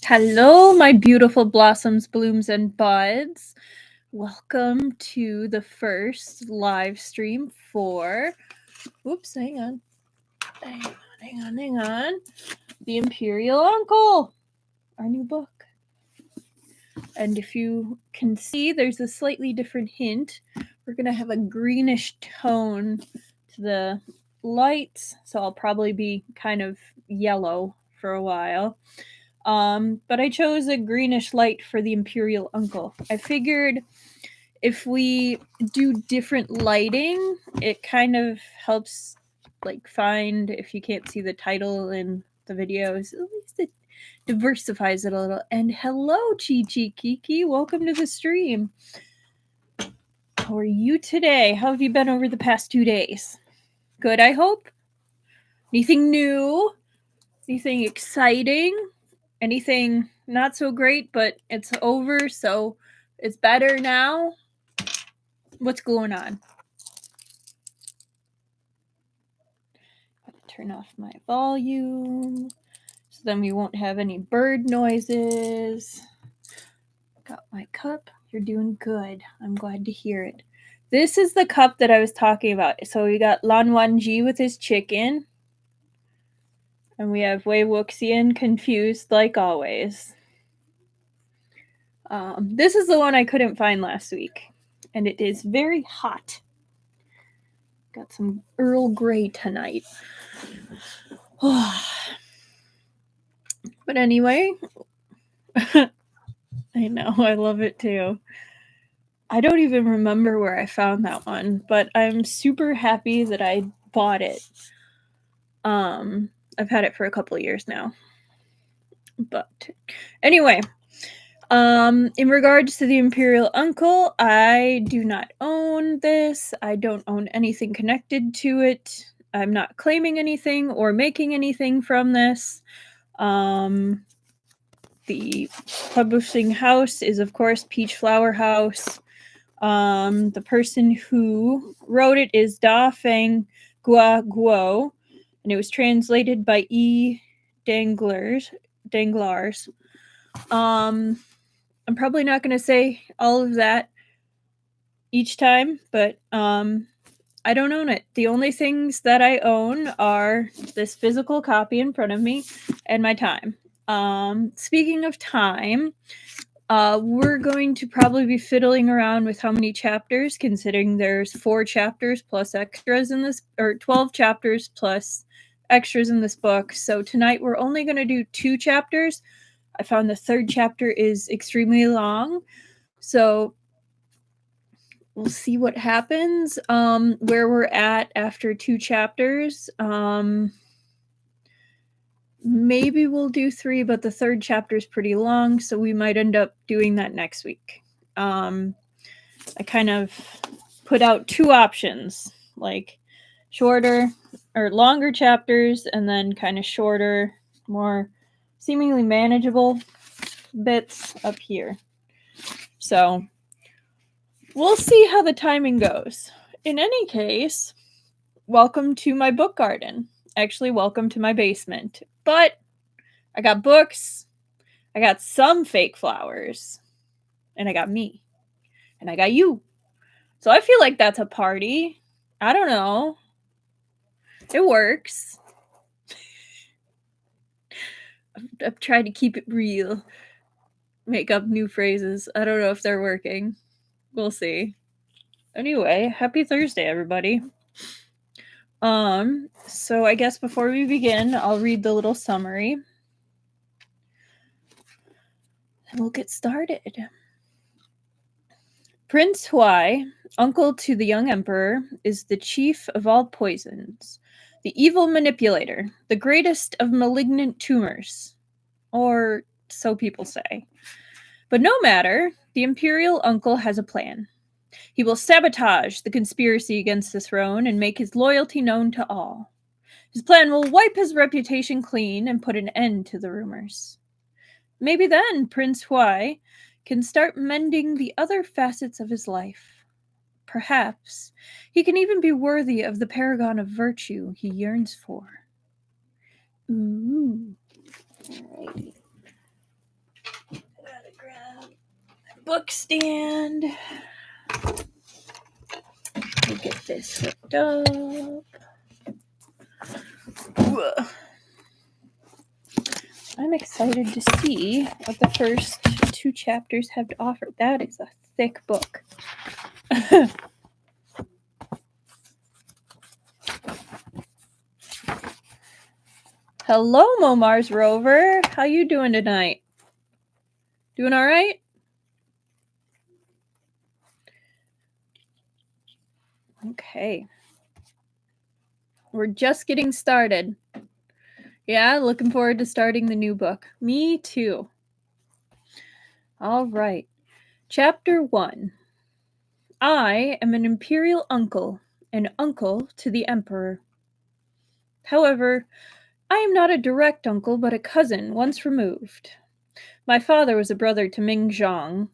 Hello, my beautiful blossoms, blooms, and buds. Welcome to the first live stream for, hang on. The Imperial Uncle, our new book. And if you can see, there's a slightly different hint. We're going to have a greenish tone to the lights, so I'll probably be kind of yellow for a while. But I chose a greenish light for the Imperial Uncle. I figured if we do different lighting, it kind of helps find, if you can't see the title in the videos, at least it diversifies it a little. And hello, Chi Kiki. Welcome to the stream. How are you today? How have you been over the past 2 days? Good, I hope? Anything new? Anything exciting? Anything not so great, but it's over, so it's better now? What's going on? Turn off my volume so then we won't have any bird noises. Got my cup. You're doing good. I'm glad to hear it. This is the cup that I was talking about. So we got Lan Wanji with his chicken. And we have Wei Wuxian confused like always. This is the one I couldn't find last week. And it is very hot. Got some Earl Grey tonight. But anyway, I know, I love it too. I don't even remember where I found that one, but I'm super happy that I bought it. I've had it for a couple of years now. But anyway, in regards to the Imperial Uncle, I do not own this. I don't own anything connected to it. I'm not claiming anything or making anything from this. The publishing house is, of course, Peach Flower House. The person who wrote it is Feng Gua Guo, and it was translated by Danglars. I'm probably not going to say all of that each time, but I don't own it. The only things that I own are this physical copy in front of me and my time. Speaking of time, we're going to probably be fiddling around with how many chapters, considering there's 4 chapters plus extras in this, or 12 chapters plus extras in this book. So tonight we're only going to do 2 chapters. I found the 3rd chapter is extremely long, so we'll see what happens. Where we're at after 2 chapters. Maybe we'll do 3, but the 3rd chapter is pretty long, so we might end up doing that next week. I kind of put out 2 options, like shorter or longer chapters, and then kind of shorter, more seemingly manageable bits up here. So we'll see how the timing goes. In any case, welcome to my book garden. Actually, welcome to my basement. But I got books, I got some fake flowers, and I got me, and I got you. So I feel like that's a party. I don't know. It works. I've tried to keep it real. Make up new phrases. I don't know if they're working. We'll see. Anyway, happy Thursday, everybody. So I guess before we begin, I'll read the little summary. And we'll get started. Prince Huai, uncle to the young emperor, is the chief of all poisons, the evil manipulator, the greatest of malignant tumors. Or so people say. But no matter, the Imperial Uncle has a plan. He will sabotage the conspiracy against the throne and make his loyalty known to all. His plan will wipe his reputation clean and put an end to the rumors. Maybe then Prince Huai can start mending the other facets of his life. Perhaps he can even be worthy of the paragon of virtue he yearns for. Ooh. Alrighty. book stand. We'll get this hooked up. I'm excited to see what the first 2 chapters have to offer. That is a thick book. Hello, Momars Rover. How you doing tonight? Doing all right? Okay. We're just getting started. Yeah, looking forward to starting the new book. Me too. All right. Chapter 1. I am an Imperial Uncle, an uncle to the Emperor. However, I am not a direct uncle, but a cousin once removed. My father was a brother to Ming Zhang,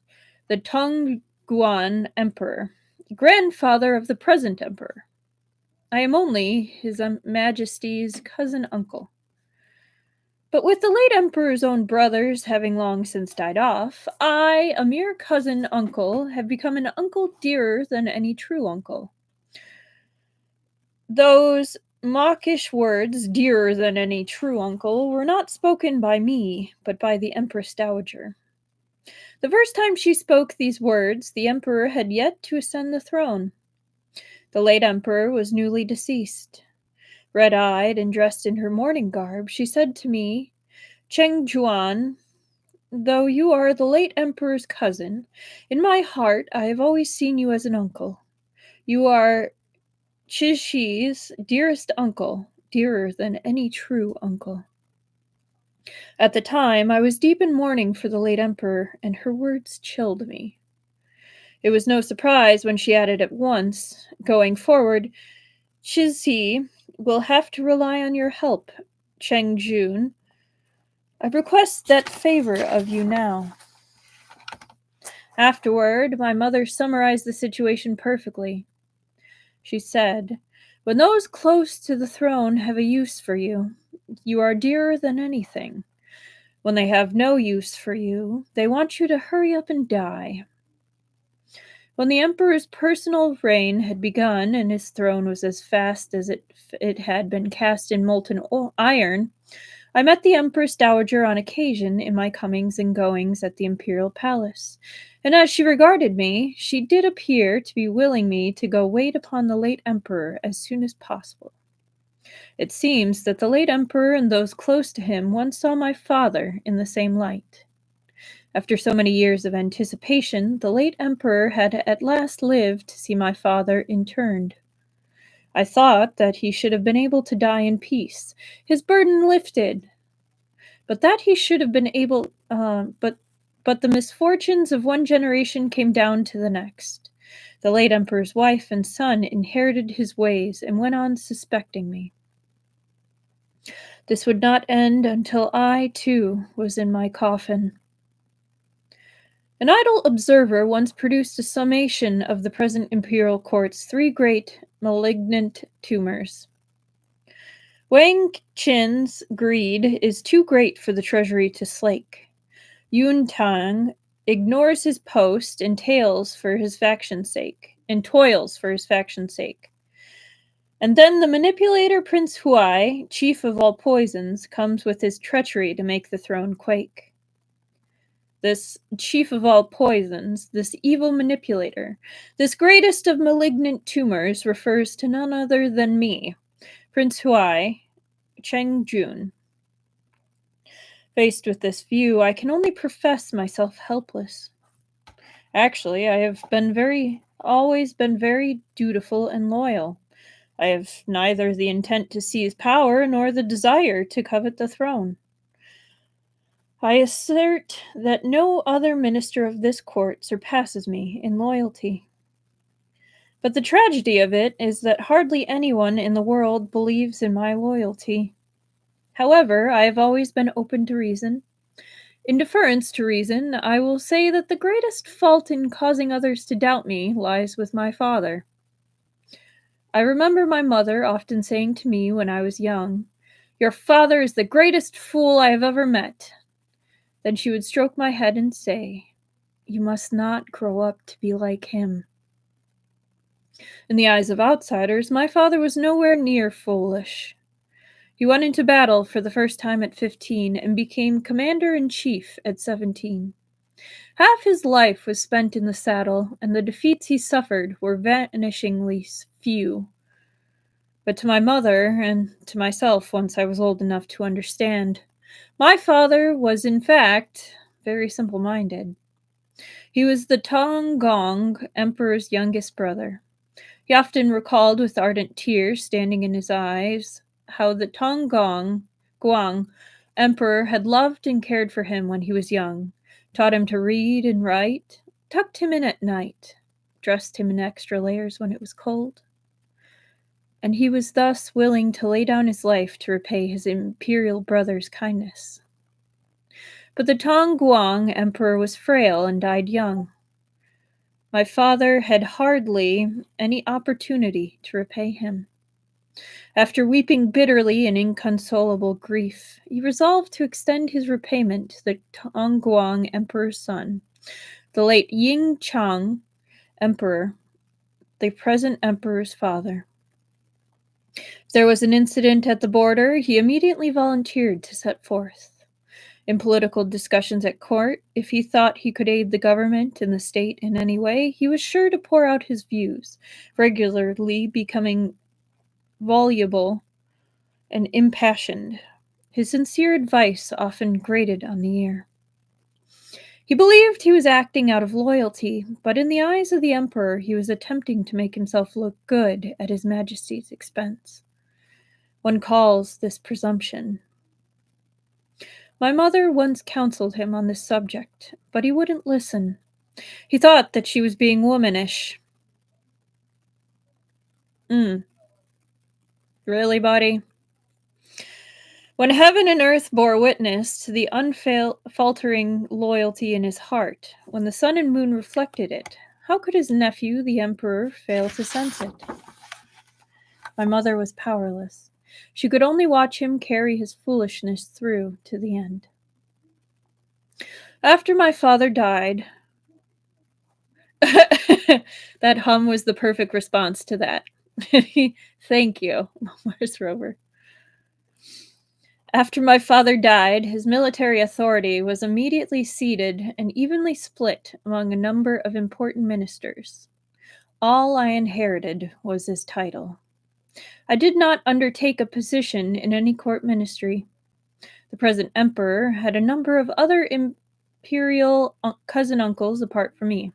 the Tongguan Emperor, grandfather of the present Emperor. I am only His Majesty's cousin uncle. But with the late Emperor's own brothers having long since died off, I, a mere cousin uncle, have become an uncle dearer than any true uncle. Those mawkish words, dearer than any true uncle, were not spoken by me, but by the Empress Dowager. The first time she spoke these words, the Emperor had yet to ascend the throne. The late Emperor was newly deceased. Red-eyed and dressed in her mourning garb, she said to me, Cheng Juan, though you are the late Emperor's cousin, in my heart I have always seen you as an uncle. You are Cix's dearest uncle, dearer than any true uncle. At the time, I was deep in mourning for the late Emperor, and her words chilled me. It was no surprise when she added at once, going forward, Cixi will have to rely on your help, Cheng Jun. I request that favor of you now. Afterward, my mother summarized the situation perfectly. She said, when those close to the throne have a use for you, you are dearer than anything. When they have no use for you, they want you to hurry up and die. When the Emperor's personal reign had begun and his throne was as fast as it had been cast in molten iron, I met the Empress Dowager on occasion in my comings and goings at the Imperial Palace, and as she regarded me, she did appear to be willing me to go wait upon the late Emperor as soon as possible. It seems that the late Emperor and those close to him once saw my father in the same light. After so many years of anticipation, the late Emperor had at last lived to see my father interned. I thought that he should have been able to die in peace, his burden lifted, but that he should have been able, but the misfortunes of one generation came down to the next. The late Emperor's wife and son inherited his ways and went on suspecting me. This would not end until I, too, was in my coffin. An idle observer once produced a summation of the present imperial court's 3 great malignant tumors. Wang Qin's greed is too great for the treasury to slake. Yun Tang ignores his post and toils for his faction's sake. And then the manipulator Prince Huai, chief of all poisons, comes with his treachery to make the throne quake. This chief of all poisons, this evil manipulator, this greatest of malignant tumors refers to none other than me, Prince Huai, Cheng Jun. Faced with this view, I can only profess myself helpless. Actually, I have always been very dutiful and loyal. I have neither the intent to seize power nor the desire to covet the throne. I assert that no other minister of this court surpasses me in loyalty. But the tragedy of it is that hardly anyone in the world believes in my loyalty. However, I have always been open to reason. In deference to reason, I will say that the greatest fault in causing others to doubt me lies with my father. I remember my mother often saying to me when I was young, "Your father is the greatest fool I have ever met." Then she would stroke my head and say, you must not grow up to be like him. In the eyes of outsiders, my father was nowhere near foolish. He went into battle for the first time at 15 and became commander-in-chief at 17. Half his life was spent in the saddle, and the defeats he suffered were vanishingly few. But to my mother, and to myself once I was old enough to understand, my father was in fact very simple-minded. He was the Tong Gong Emperor's youngest brother. He often recalled with ardent tears standing in his eyes how the Tong Gong Guang Emperor had loved and cared for him when he was young, taught him to read and write, tucked him in at night, dressed him in extra layers when it was cold, and he was thus willing to lay down his life to repay his imperial brother's kindness. But the Tong Guang Emperor was frail and died young. My father had hardly any opportunity to repay him. After weeping bitterly in inconsolable grief, he resolved to extend his repayment to the Tongguang Emperor's son, the late Ying Chang Emperor, the present Emperor's father. If there was an incident at the border, he immediately volunteered to set forth. In political discussions at court, if he thought he could aid the government and the state in any way, he was sure to pour out his views, regularly becoming voluble and impassioned. His sincere advice often grated on the ear. He believed he was acting out of loyalty, but in the eyes of the emperor he was attempting to make himself look good at his majesty's expense. One calls this presumption. My mother once counseled him on this subject, but he wouldn't listen. He thought that she was being womanish. Really, buddy? When heaven and earth bore witness to the unfaltering loyalty in his heart, when the sun and moon reflected it, how could his nephew, the emperor, fail to sense it? My mother was powerless. She could only watch him carry his foolishness through to the end. After my father died, that hum was the perfect response to that. Thank you. Where's Rover? After my father died, his military authority was immediately ceded and evenly split among a number of important ministers. All I inherited was his title. I did not undertake a position in any court ministry. The present emperor had a number of other imperial cousin uncles apart from me,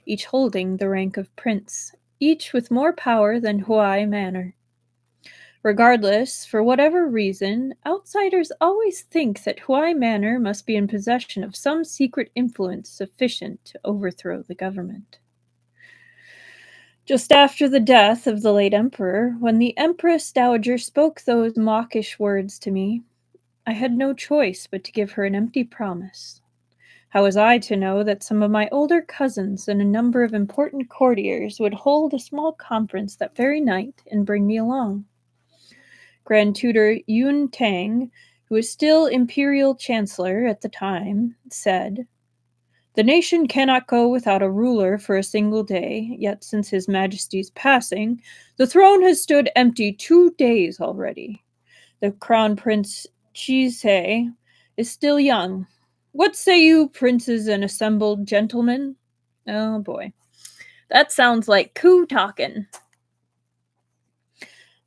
each holding the rank of prince, each with more power than Huai Manor. Regardless, for whatever reason, outsiders always think that Huai Manor must be in possession of some secret influence sufficient to overthrow the government. Just after the death of the late emperor, when the Empress Dowager spoke those mawkish words to me, I had no choice but to give her an empty promise. How was I to know that some of my older cousins and a number of important courtiers would hold a small conference that very night and bring me along? Grand Tutor Yun Tang, who was still Imperial Chancellor at the time, said, "The nation cannot go without a ruler for a single day, yet since His Majesty's passing, the throne has stood empty 2 days already. The Crown Prince Chise is still young. What say you, princes and assembled gentlemen?" Oh boy. That sounds like coup talking.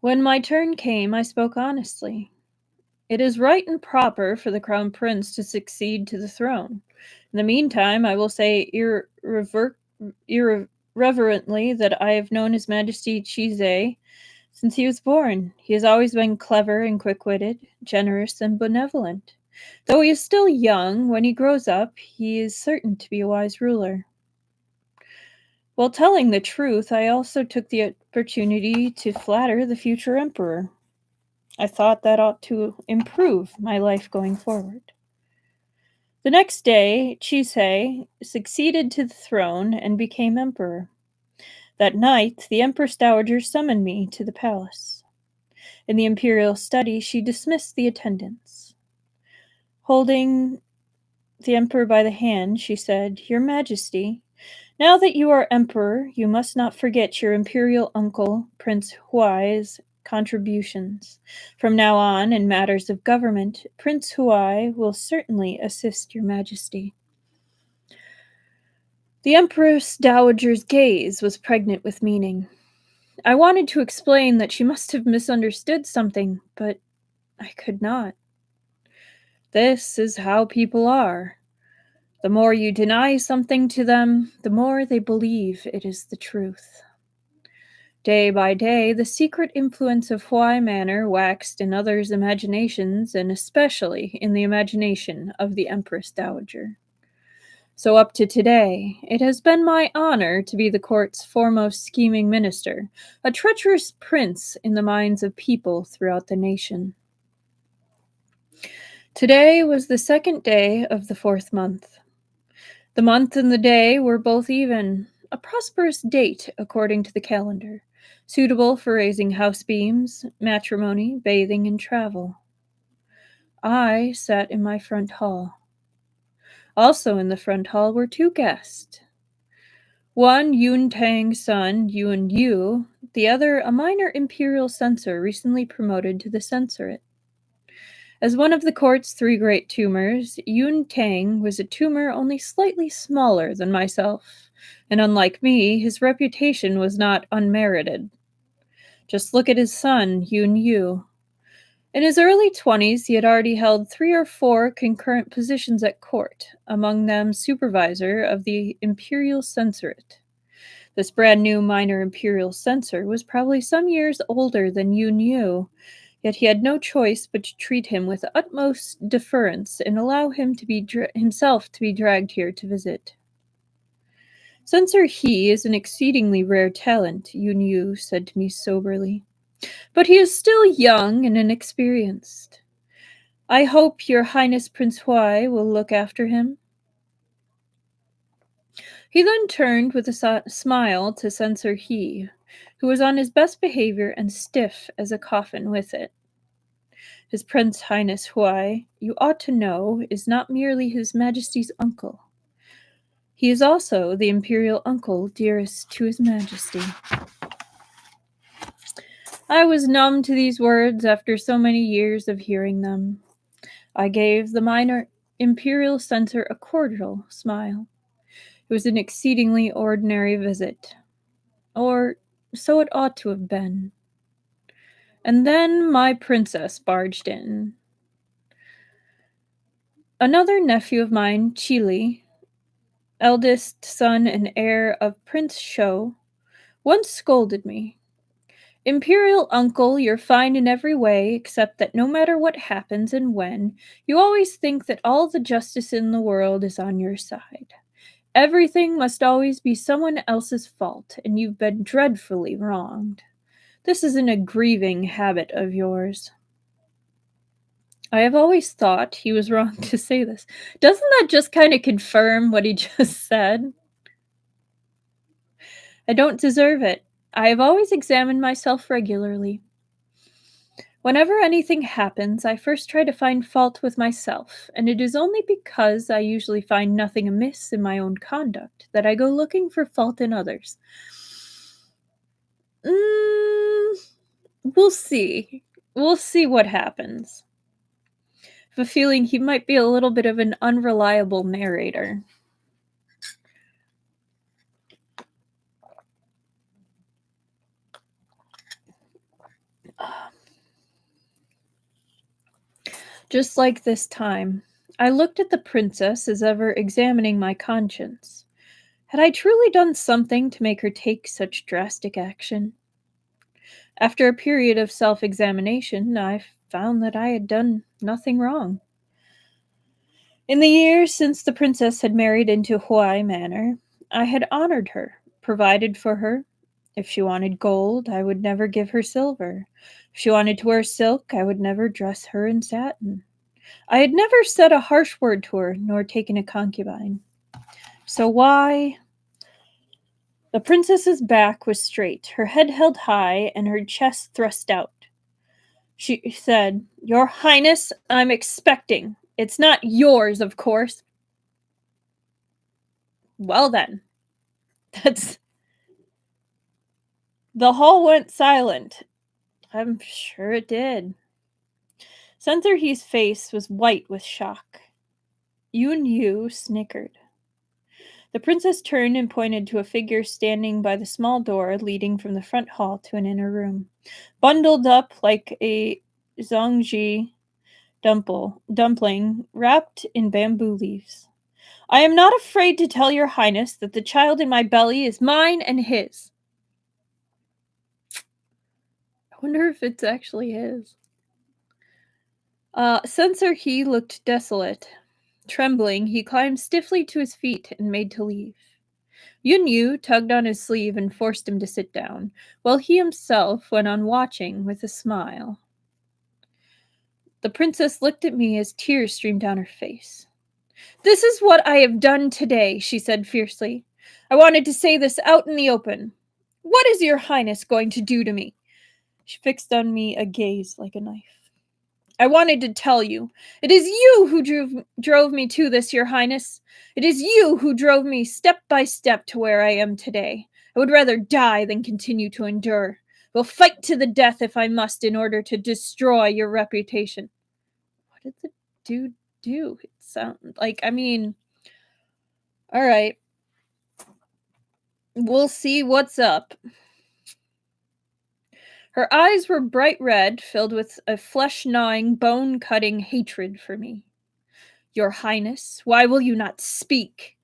When my turn came, I spoke honestly. It is right and proper for the crown prince to succeed to the throne. In the meantime, I will say irreverently that I have known His Majesty Chise since he was born. He has always been clever and quick-witted, generous and benevolent. Though he is still young, when he grows up, he is certain to be a wise ruler. While telling the truth, I also took the opportunity to flatter the future emperor. I thought that ought to improve my life going forward. The next day, Chise succeeded to the throne and became emperor. That night, the Empress Dowager summoned me to the palace. In the imperial study, she dismissed the attendants. Holding the emperor by the hand, she said, "Your Majesty, now that you are emperor, you must not forget your imperial uncle, Prince Huai's contributions. From now on, in matters of government, Prince Huai will certainly assist your Majesty." The Empress Dowager's gaze was pregnant with meaning. I wanted to explain that she must have misunderstood something, but I could not. This is how people are. The more you deny something to them, the more they believe it is the truth. Day by day, the secret influence of Huai Manor waxed in others' imaginations, and especially in the imagination of the Empress Dowager. So up to today, it has been my honor to be the court's foremost scheming minister, a treacherous prince in the minds of people throughout the nation. Today was the second day of the 4th month. The month and the day were both even, a prosperous date according to the calendar, suitable for raising house beams, matrimony, bathing, and travel. I sat in my front hall. Also in the front hall were 2 guests. One, Yun Tang's son, Yun Yu, the other, a minor imperial censor recently promoted to the censorate. As one of the court's 3 great tumors, Yun Tang was a tumor only slightly smaller than myself, and unlike me, his reputation was not unmerited. Just look at his son, Yun Yu. In his early 20s, he had already held 3 or 4 concurrent positions at court, among them supervisor of the Imperial Censorate. This brand new minor Imperial censor was probably some years older than Yun Yu, yet he had no choice but to treat him with utmost deference and allow him to be himself to be dragged here to visit. "Censor He is an exceedingly rare talent," Yun Yu said to me soberly. "But he is still young and inexperienced. I hope your Highness Prince Huai will look after him." He then turned with a smile to Censor He, who was on his best behavior and stiff as a coffin with it. "His Prince Highness Huai, you ought to know, is not merely His Majesty's uncle. He is also the Imperial Uncle dearest to His Majesty." I was numb to these words after so many years of hearing them. I gave the minor Imperial censor a cordial smile. It was an exceedingly ordinary visit. Or so it ought to have been. And then my princess barged in. Another nephew of mine, Chili, eldest son and heir of Prince Shou, once scolded me. "Imperial uncle, you're fine in every way, except that no matter what happens and when, you always think that all the justice in the world is on your side. Everything must always be someone else's fault, and you've been dreadfully wronged. This is an aggrieving habit of yours." I have always thought he was wrong to say this. Doesn't that just kind of confirm what he just said? I don't deserve it. I have always examined myself regularly. Whenever anything happens, I first try to find fault with myself, and it is only because I usually find nothing amiss in my own conduct that I go looking for fault in others. We'll see. We'll see what happens. I have a feeling he might be a little bit of an unreliable narrator. Just like this time, I looked at the princess as ever examining my conscience. Had I truly done something to make her take such drastic action? After a period of self-examination, I found that I had done nothing wrong. In the years since the princess had married into Huai Manor, I had honored her, provided for her. If she wanted gold, I would never give her silver. If she wanted to wear silk, I would never dress her in satin. I had never said a harsh word to her, nor taken a concubine. So why? The princess's back was straight, her head held high, and her chest thrust out. She said, "Your Highness, I'm expecting. It's not yours, of course." Well then, that's... The hall went silent. I'm sure it did. Sensor He's face was white with shock. Yun Yu snickered. The princess turned and pointed to a figure standing by the small door leading from the front hall to an inner room, bundled up like a zongji dumpling wrapped in bamboo leaves. I am not afraid to tell your highness that the child in my belly is mine and his. I wonder if it's actually his. Sensor He looked desolate. Trembling, he climbed stiffly to his feet and made to leave. Yun Yu tugged on his sleeve and forced him to sit down, while he himself went on watching with a smile. The princess looked at me as tears streamed down her face. This is what I have done today, she said fiercely. I wanted to say this out in the open. What is your highness going to do to me? She fixed on me a gaze like a knife. I wanted to tell you. It is you who drove me to this, your highness. It is you who drove me step by step to where I am today. I would rather die than continue to endure. Will fight to the death if I must in order to destroy your reputation. What did the dude do? It sounded like, all right. We'll see what's up. Her eyes were bright red, filled with a flesh-gnawing, bone-cutting hatred for me. Your highness, why will you not speak?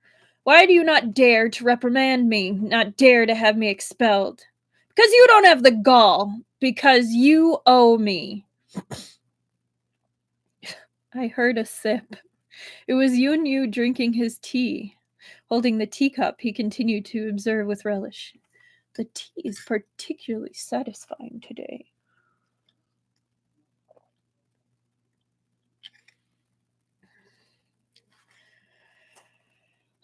Why do you not dare to reprimand me, not dare to have me expelled? Because you don't have the gall. Because you owe me. I heard a sip. It was Yun Yu drinking his tea. Holding the teacup, he continued to observe with relish. The tea is particularly satisfying today.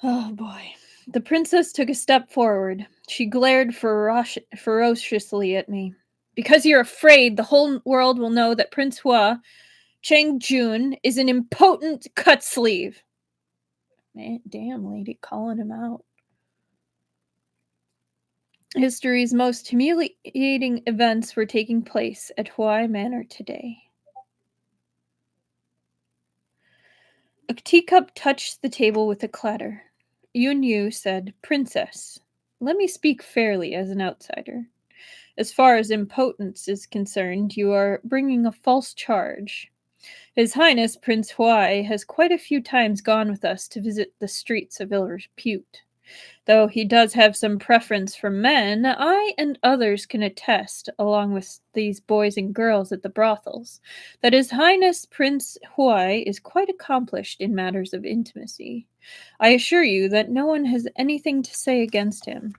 Oh boy. The princess took a step forward. She glared ferociously at me. Because you're afraid the whole world will know that Prince Hua Changjun is an impotent cut sleeve. Man, damn, lady, calling him out. History's most humiliating events were taking place at Huai Manor today. A teacup touched the table with a clatter. Yun Yu said, Princess, let me speak fairly as an outsider. As far as impotence is concerned, you are bringing a false charge. His Highness Prince Huai has quite a few times gone with us to visit the streets of ill repute. Though he does have some preference for men, I and others can attest, along with these boys and girls at the brothels, that His Highness Prince Huai is quite accomplished in matters of intimacy. I assure you that no one has anything to say against him.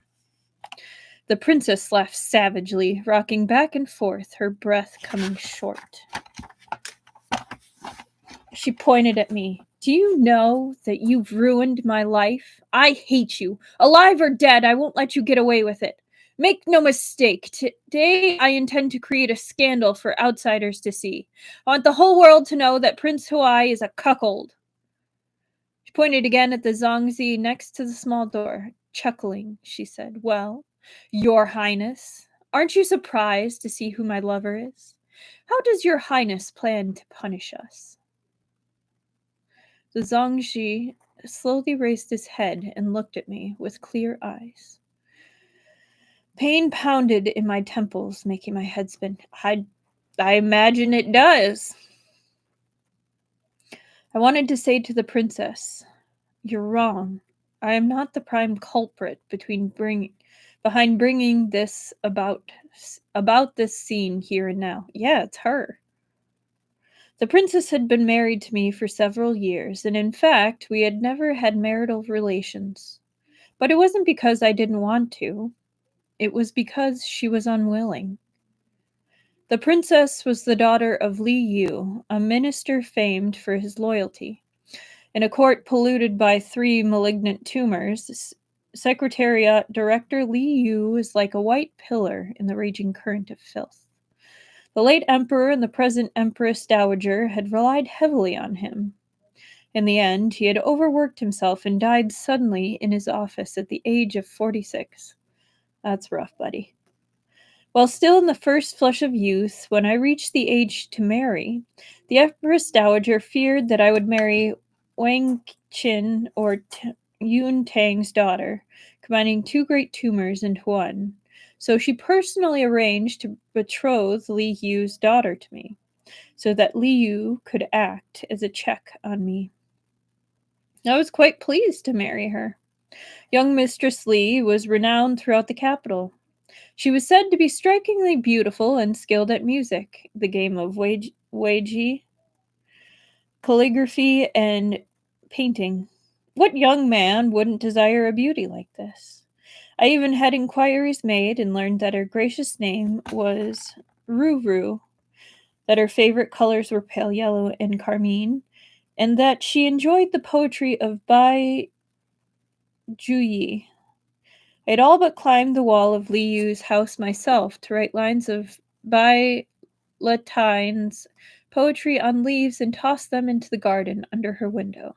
The princess laughed savagely, rocking back and forth, her breath coming short. She pointed at me. Do you know that you've ruined my life? I hate you. Alive or dead, I won't let you get away with it. Make no mistake, today I intend to create a scandal for outsiders to see. I want the whole world to know that Prince Huai is a cuckold. She pointed again at the zongzi next to the small door. Chuckling, she said, Well, your highness, aren't you surprised to see who my lover is? How does your highness plan to punish us? The zongzi slowly raised his head and looked at me with clear eyes. Pain pounded in my temples, making my head spin. I imagine it does. I wanted to say to the princess, You're wrong. I am not the prime culprit behind bringing this about this scene here and now. Yeah, it's her. The princess had been married to me for several years, and in fact, we had never had marital relations. But it wasn't because I didn't want to. It was because she was unwilling. The princess was the daughter of Li Yu, a minister famed for his loyalty. In a court polluted by 3 malignant tumors, Secretariat Director Li Yu was like a white pillar in the raging current of filth. The late emperor and the present empress dowager had relied heavily on him. In the end, he had overworked himself and died suddenly in his office at the age of 46. That's rough, buddy. While still in the first flush of youth, when I reached the age to marry, the Empress Dowager feared that I would marry Wang Qin or Yun Tang's daughter, combining two great tumors into one. So she personally arranged to betroth Li Yu's daughter to me, so that Li Yu could act as a check on me. I was quite pleased to marry her. Young Mistress Li was renowned throughout the capital. She was said to be strikingly beautiful and skilled at music, the game of Weiji, calligraphy, and painting. What young man wouldn't desire a beauty like this? I even had inquiries made and learned that her gracious name was Ruru, that her favorite colors were pale yellow and carmine, and that she enjoyed the poetry of Bai Juyi. I had all but climbed the wall of Li Yu's house myself to write lines of Bai Latine's poetry on leaves and toss them into the garden under her window.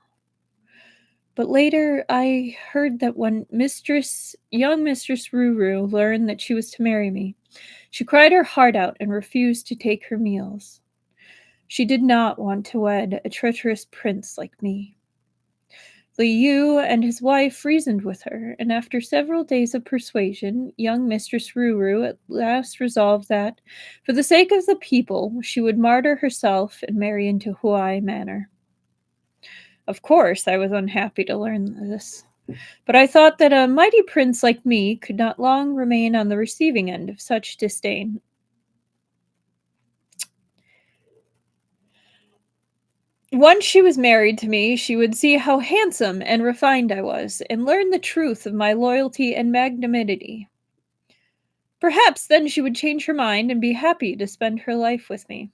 But later I heard that when young Mistress Ruru learned that she was to marry me, she cried her heart out and refused to take her meals. She did not want to wed a treacherous prince like me. Li Yu and his wife reasoned with her, and after several days of persuasion, young Mistress Ruru at last resolved that, for the sake of the people, she would martyr herself and marry into Huai Manor. Of course, I was unhappy to learn this, but I thought that a mighty prince like me could not long remain on the receiving end of such disdain. Once she was married to me, she would see how handsome and refined I was, and learn the truth of my loyalty and magnanimity. Perhaps then she would change her mind and be happy to spend her life with me.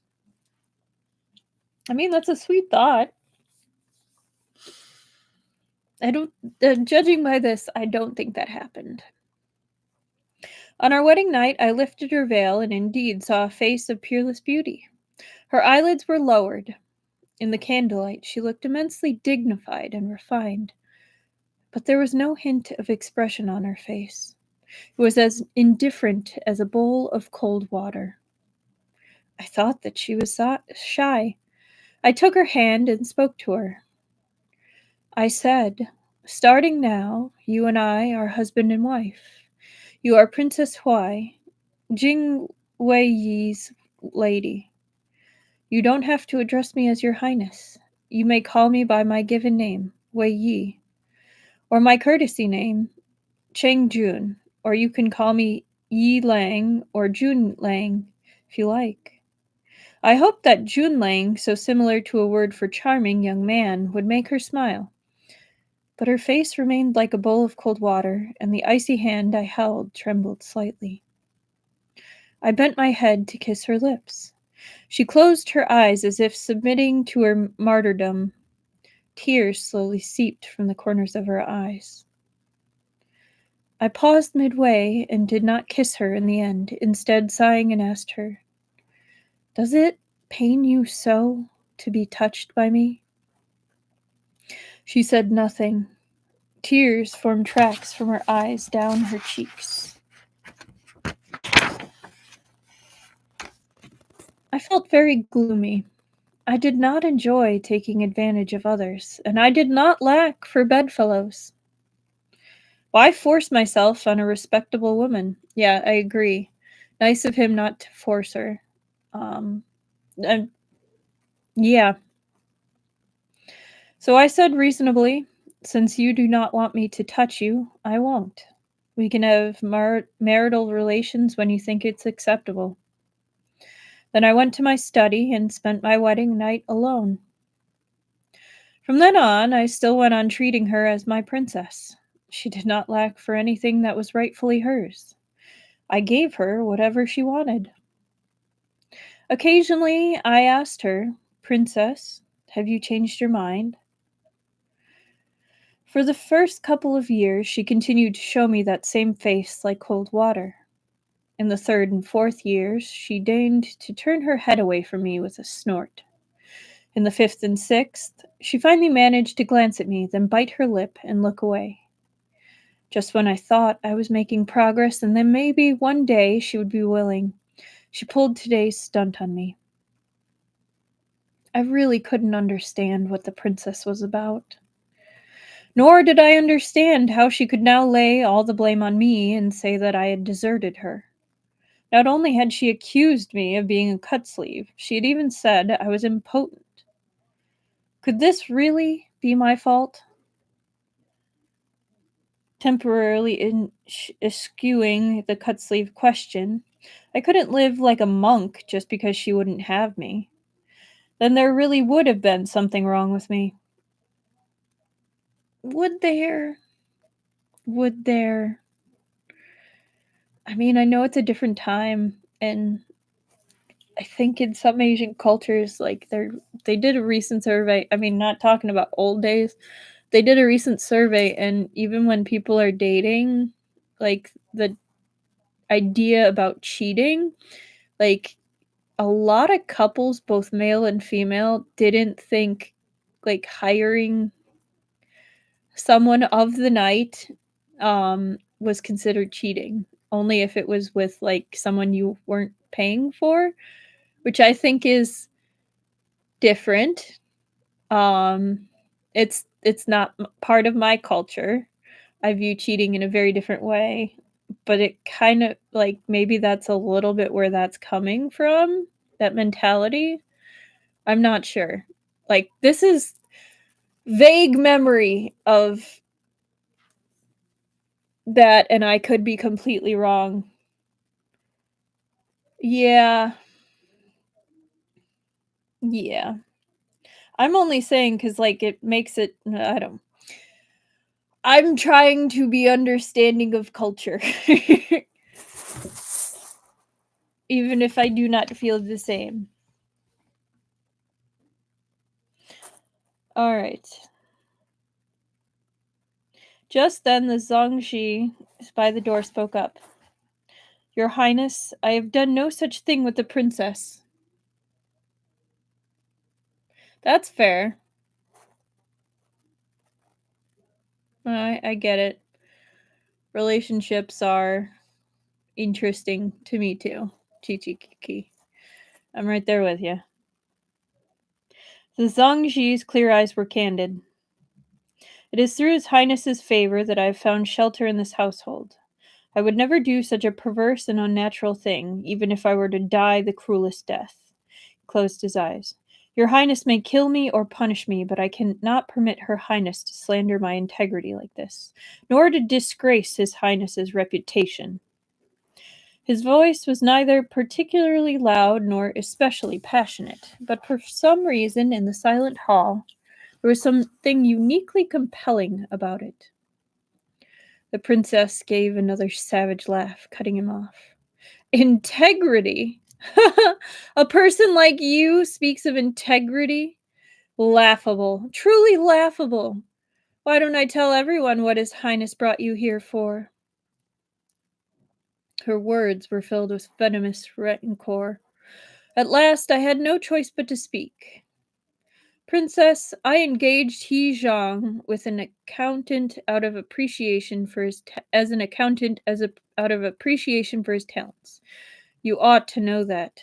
I mean, that's a sweet thought. I don't, judging by this, I don't think that happened. On our wedding night, I lifted her veil and indeed saw a face of peerless beauty. Her eyelids were lowered. In the candlelight, she looked immensely dignified and refined, but there was no hint of expression on her face. It was as indifferent as a bowl of cold water. I thought that she was shy. I took her hand and spoke to her. I said, "Starting now, you and I are husband and wife. You are Princess Huai, Jing Wei Yi's lady. You don't have to address me as your highness. You may call me by my given name, Wei Yi, or my courtesy name, Cheng Jun, or you can call me Yi Lang or Jun Lang if you like." I hoped that Jun Lang, so similar to a word for charming young man, would make her smile. But her face remained like a bowl of cold water, and the icy hand I held trembled slightly. I bent my head to kiss her lips. She closed her eyes as if submitting to her martyrdom. Tears slowly seeped from the corners of her eyes. I paused midway and did not kiss her in the end, instead sighing and asked her, "Does it pain you so to be touched by me?" She said nothing. Tears formed tracks from her eyes down her cheeks. I felt very gloomy. I did not enjoy taking advantage of others, and I did not lack for bedfellows. Why force myself on a respectable woman? Yeah, I agree. Nice of him not to force her. Um, and yeah. So I said reasonably, "Since you do not want me to touch you, I won't. We can have marital relations when you think it's acceptable." Then I went to my study and spent my wedding night alone. From then on, I still went on treating her as my princess. She did not lack for anything that was rightfully hers. I gave her whatever she wanted. Occasionally, I asked her, "Princess, have you changed your mind?" For the first couple of years, she continued to show me that same face like cold water. In the third and fourth years, she deigned to turn her head away from me with a snort. In the fifth and sixth, she finally managed to glance at me, then bite her lip and look away. Just when I thought I was making progress and then maybe one day she would be willing, she pulled today's stunt on me. I really couldn't understand what the princess was about. Nor did I understand how she could now lay all the blame on me and say that I had deserted her. Not only had she accused me of being a cut sleeve, she had even said I was impotent. Could this really be my fault? Temporarily eschewing the cut sleeve question, I couldn't live like a monk just because she wouldn't have me. Then there really would have been something wrong with me. Would there? Would there? I mean, I know it's a different time, and I think in some Asian cultures, like they did a recent survey. I mean, not talking about old days. They did a recent survey, and even when people are dating, like the idea about cheating, like a lot of couples, both male and female, didn't think like hiring someone of the night was considered cheating. Only if it was with like someone you weren't paying for, which I think is different. Um, it's not part of my culture. I view cheating in a very different way, but it kind of like maybe that's a little bit where that's coming from, that mentality. I'm not sure. Like this is vague memory of that, and I could be completely wrong. Yeah. Yeah. I'm only saying cuz like it makes it I don't I'm trying to be understanding of culture. Even if I do not feel the same. All right. Just then the Zongji by the door spoke up. Your Highness, I have done no such thing with the princess. That's fair. I get it. Relationships are interesting to me too. Chichikiki. I'm right there with you. The Zongji's clear eyes were candid. It is through His Highness's favor that I have found shelter in this household. I would never do such a perverse and unnatural thing, even if I were to die the cruelest death. He closed his eyes. Your Highness may kill me or punish me, but I cannot permit Her Highness to slander my integrity like this, nor to disgrace His Highness's reputation. His voice was neither particularly loud nor especially passionate, but for some reason in the silent hall there was something uniquely compelling about it. The princess gave another savage laugh, cutting him off. Integrity? A person like you speaks of integrity? Laughable. Truly laughable. Why don't I tell everyone what His Highness brought you here for? Her words were filled with venomous rancor. At last I had no choice but to speak. Princess, I engaged He Zhang with an accountant out of appreciation for his out of appreciation for his talents. You ought to know that.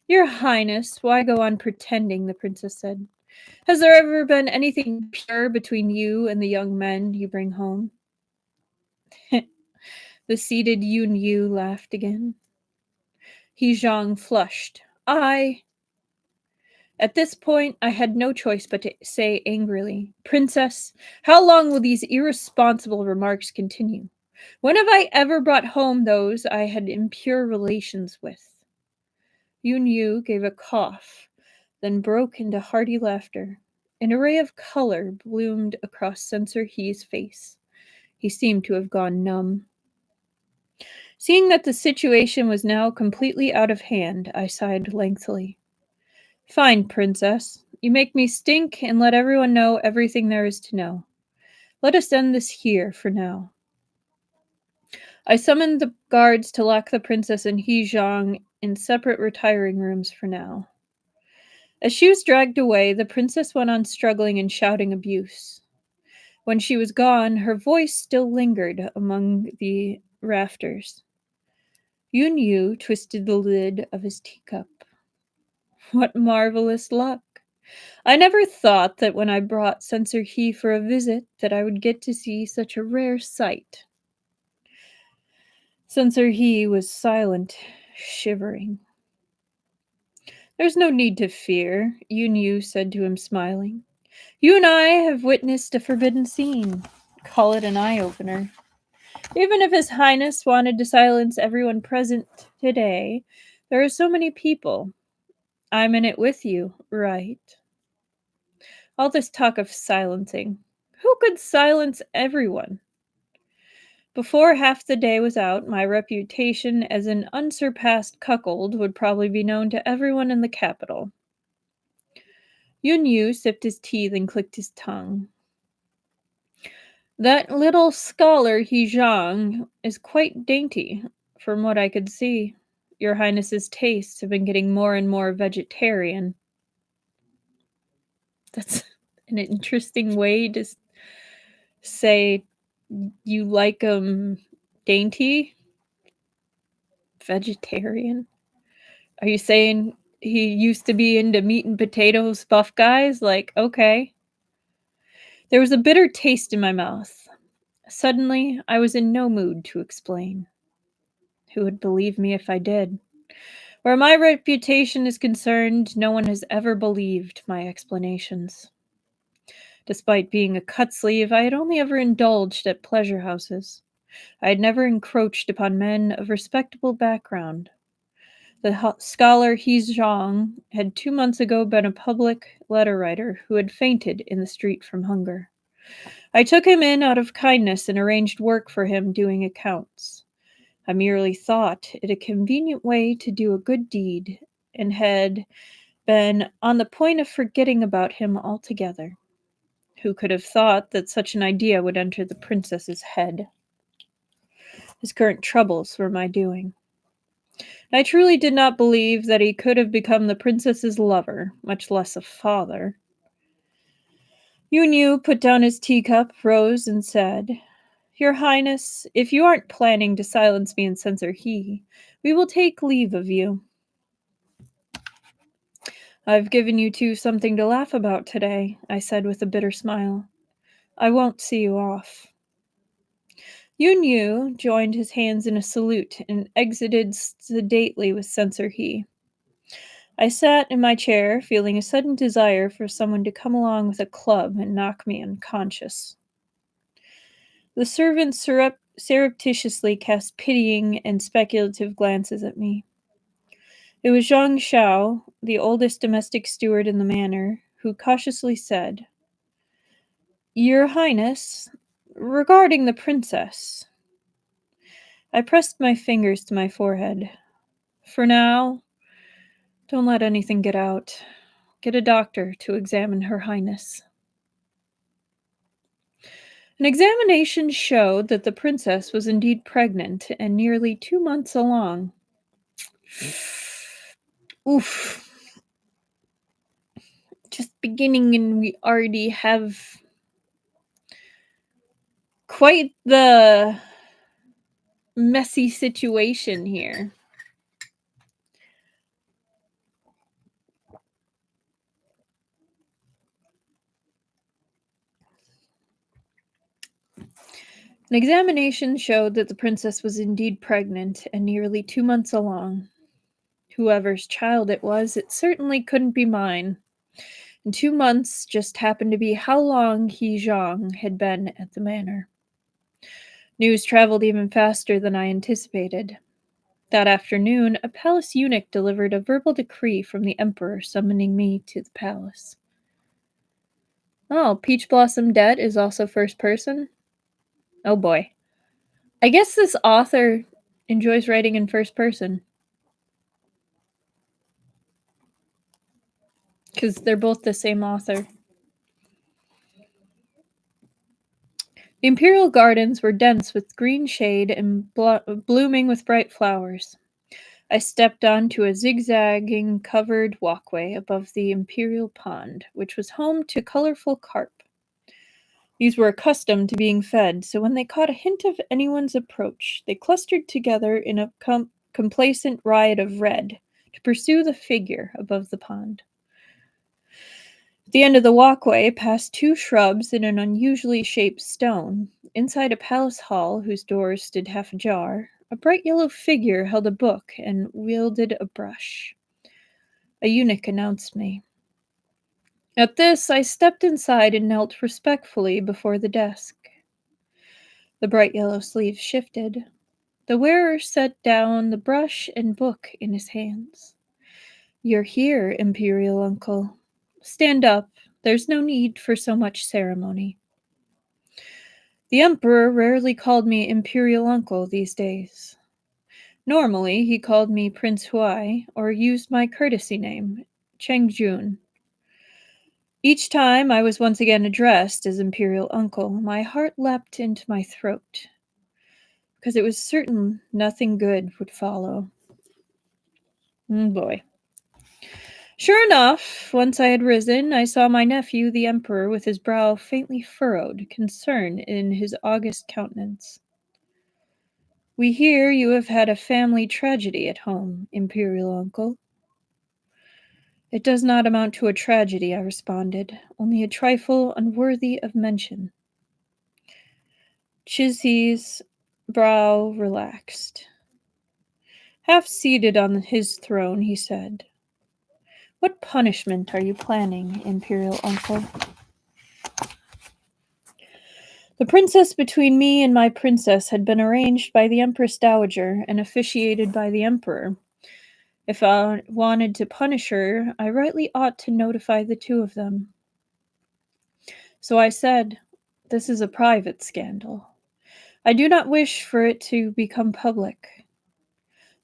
Your Highness, why go on pretending? The princess said. Has there ever been anything pure between you and the young men you bring home? The seated Yun Yu laughed again. He Zhang flushed. At this point, I had no choice but to say angrily, Princess, how long will these irresponsible remarks continue? When have I ever brought home those I had impure relations with? Yun Yu gave a cough, then broke into hearty laughter. An array of color bloomed across Censor He's face. He seemed to have gone numb. Seeing that the situation was now completely out of hand, I sighed lengthily. Fine, princess. You make me stink and let everyone know everything there is to know. Let us end this here for now. I summoned the guards to lock the princess and He Zhang in separate retiring rooms for now. As she was dragged away, the princess went on struggling and shouting abuse. When she was gone, her voice still lingered among the rafters. Yun Yu twisted the lid of his teacup. What marvelous luck! I never thought that when I brought Censor He for a visit that I would get to see such a rare sight. Censor He was silent, shivering. There's no need to fear, Yun Yu said to him, smiling. You and I have witnessed a forbidden scene. Call it an eye-opener. Even if His Highness wanted to silence everyone present today, there are so many people. I'm in it with you, right? All this talk of silencing. Who could silence everyone? Before half the day was out, my reputation as an unsurpassed cuckold would probably be known to everyone in the capital. Yun Yu sipped his tea, then clicked his tongue. That little scholar He Zhang is quite dainty, from what I could see. Your Highness's tastes have been getting more and more vegetarian. That's an interesting way to say you like 'em dainty? Vegetarian? Are you saying he used to be into meat and potatoes buff guys? Like, okay. There was a bitter taste in my mouth. Suddenly, I was in no mood to explain. Who would believe me if I did? Where my reputation is concerned, no one has ever believed my explanations. Despite being a cut sleeve, I had only ever indulged at pleasure houses. I had never encroached upon men of respectable background. The scholar He Zhang had 2 months ago been a public letter writer who had fainted in the street from hunger. I took him in out of kindness and arranged work for him doing accounts. I merely thought it a convenient way to do a good deed and had been on the point of forgetting about him altogether. Who could have thought that such an idea would enter the princess's head? His current troubles were my doing. I truly did not believe that he could have become the princess's lover, much less a father. Yun Yu put down his teacup, rose, and said, Your Highness, if you aren't planning to silence me and censor He, we will take leave of you. I've given you two something to laugh about today, I said with a bitter smile. I won't see you off. Yun Yu joined his hands in a salute and exited sedately with censor He. I sat in my chair, feeling a sudden desire for someone to come along with a club and knock me unconscious. The servant surreptitiously cast pitying and speculative glances at me. It was Zhang Xiao, the oldest domestic steward in the manor, who cautiously said, Your Highness, regarding the princess. I pressed my fingers to my forehead. For now, don't let anything get out. Get a doctor to examine Her Highness. An examination showed that the princess was indeed pregnant and nearly 2 months along. Oof. Just beginning and we already have quite the messy situation here. An examination showed that the princess was indeed pregnant and nearly 2 months along. Whoever's child it was, it certainly couldn't be mine. And 2 months just happened to be how long He Zhang had been at the manor. News traveled even faster than I anticipated. That afternoon, a palace eunuch delivered a verbal decree from the emperor summoning me to the palace. Oh, Peach Blossom Debt is also first person? Oh boy. I guess this author enjoys writing in first person. Because they're both the same author. The imperial gardens were dense with green shade and blooming with bright flowers. I stepped onto a zigzagging covered walkway above the Imperial Pond, which was home to colorful carp. These were accustomed to being fed, so when they caught a hint of anyone's approach, they clustered together in a complacent riot of red to pursue the figure above the pond. At the end of the walkway, past two shrubs and an unusually shaped stone, inside a palace hall whose doors stood half ajar, a bright yellow figure held a book and wielded a brush. A eunuch announced me. At this, I stepped inside and knelt respectfully before the desk. The bright yellow sleeves shifted. The wearer set down the brush and book in his hands. You're here, Imperial Uncle. Stand up. There's no need for so much ceremony. The Emperor rarely called me Imperial Uncle these days. Normally, he called me Prince Huai or used my courtesy name, Chengjun. Each time I was once again addressed as Imperial Uncle, my heart leapt into my throat, because it was certain nothing good would follow. Boy. Sure enough, once I had risen, I saw my nephew, the Emperor, with his brow faintly furrowed, concern in his august countenance. We hear you have had a family tragedy at home, Imperial Uncle. It does not amount to a tragedy, I responded, only a trifle unworthy of mention. Chizzy's brow relaxed. Half seated on his throne, he said, What punishment are you planning, Imperial Uncle? The princess between me and my princess had been arranged by the Empress Dowager and officiated by the Emperor. If I wanted to punish her, I rightly ought to notify the two of them. So I said, This is a private scandal. I do not wish for it to become public.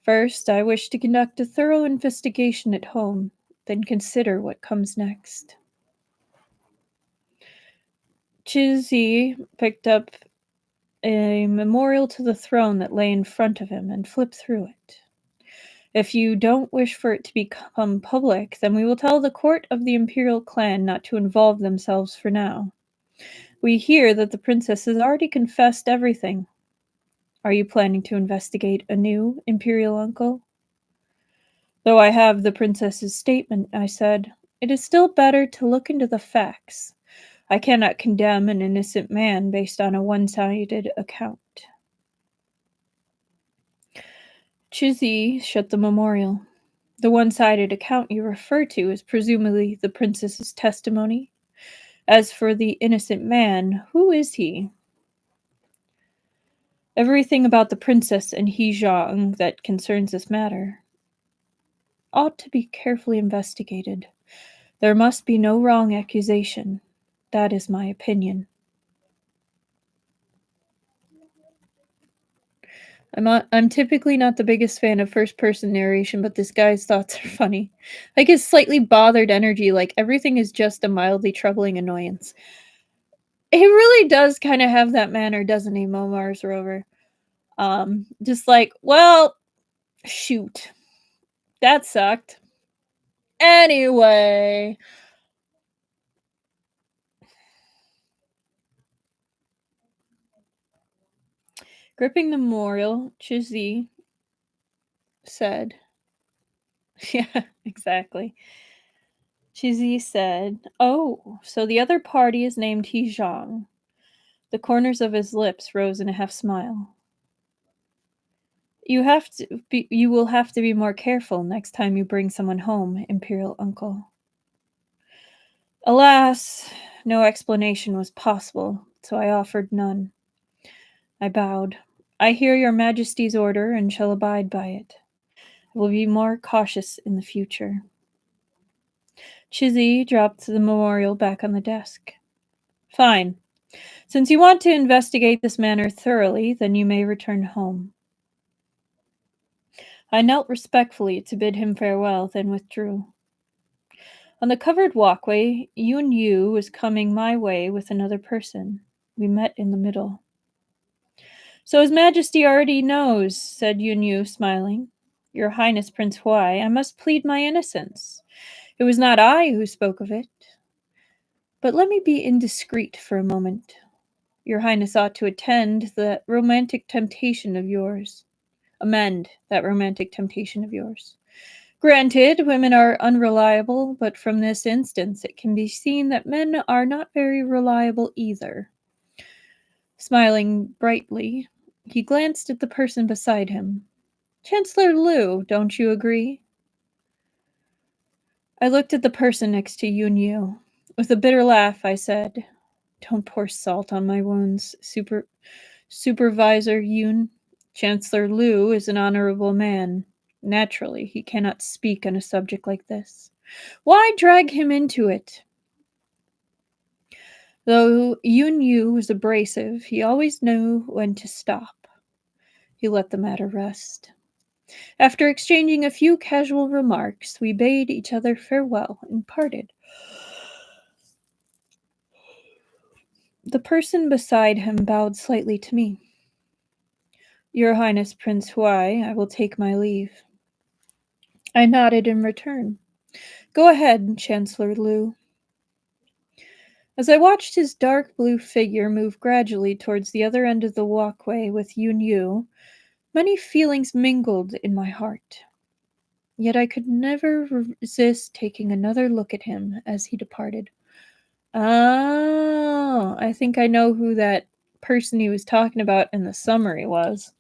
First, I wish to conduct a thorough investigation at home, then consider what comes next. Chizzy picked up a memorial to the throne that lay in front of him and flipped through it. If you don't wish for it to become public, then we will tell the court of the Imperial clan not to involve themselves for now. We hear that the princess has already confessed everything. Are you planning to investigate anew, Imperial Uncle? Though I have the princess's statement, I said, it is still better to look into the facts. I cannot condemn an innocent man based on a one-sided account. Chizzy shut the memorial. The one-sided account you refer to is presumably the princess's testimony. As for the innocent man, who is he? Everything about the princess and He Zhang that concerns this matter ought to be carefully investigated. There must be no wrong accusation. That is my opinion. I'm typically not the biggest fan of first-person narration, but this guy's thoughts are funny. Like his slightly bothered energy, like everything is just a mildly troubling annoyance. He really does kind of have that manner, doesn't he, Mars Rover? Just like, well, shoot. That sucked. Anyway. Gripping the memorial, Chizzy said, yeah, exactly. Chizzy said, Oh, so the other party is named He Zhang. The corners of his lips rose in a half smile. You will have to be more careful next time you bring someone home, Imperial Uncle. Alas, no explanation was possible, so I offered none. I bowed. I hear your Majesty's order and shall abide by it. I will be more cautious in the future. Chizzy dropped the memorial back on the desk. Fine. Since you want to investigate this matter thoroughly, then you may return home. I knelt respectfully to bid him farewell, then withdrew. On the covered walkway, Yun Yu was coming my way with another person. We met in the middle. So His Majesty already knows, said Yun Yu, smiling. Your Highness Prince Huai, I must plead my innocence. It was not I who spoke of it. But let me be indiscreet for a moment. Your Highness ought to attend that romantic temptation of yours. Amend that romantic temptation of yours. Granted, women are unreliable, but from this instance it can be seen that men are not very reliable either. Smiling brightly, he glanced at the person beside him. Chancellor Liu, don't you agree? I looked at the person next to Yun Yu. With a bitter laugh, I said, Don't pour salt on my wounds, Supervisor Yun. Chancellor Liu is an honorable man. Naturally, he cannot speak on a subject like this. Why drag him into it? Though Yun Yu was abrasive, he always knew when to stop. He let the matter rest. After exchanging a few casual remarks, we bade each other farewell and parted. The person beside him bowed slightly to me. Your Highness Prince Huai, I will take my leave. I nodded in return. Go ahead, Chancellor Liu. As I watched his dark blue figure move gradually towards the other end of the walkway with Yun Yu, many feelings mingled in my heart. Yet I could never resist taking another look at him as he departed. Oh, I think I know who that person he was talking about in the summary was.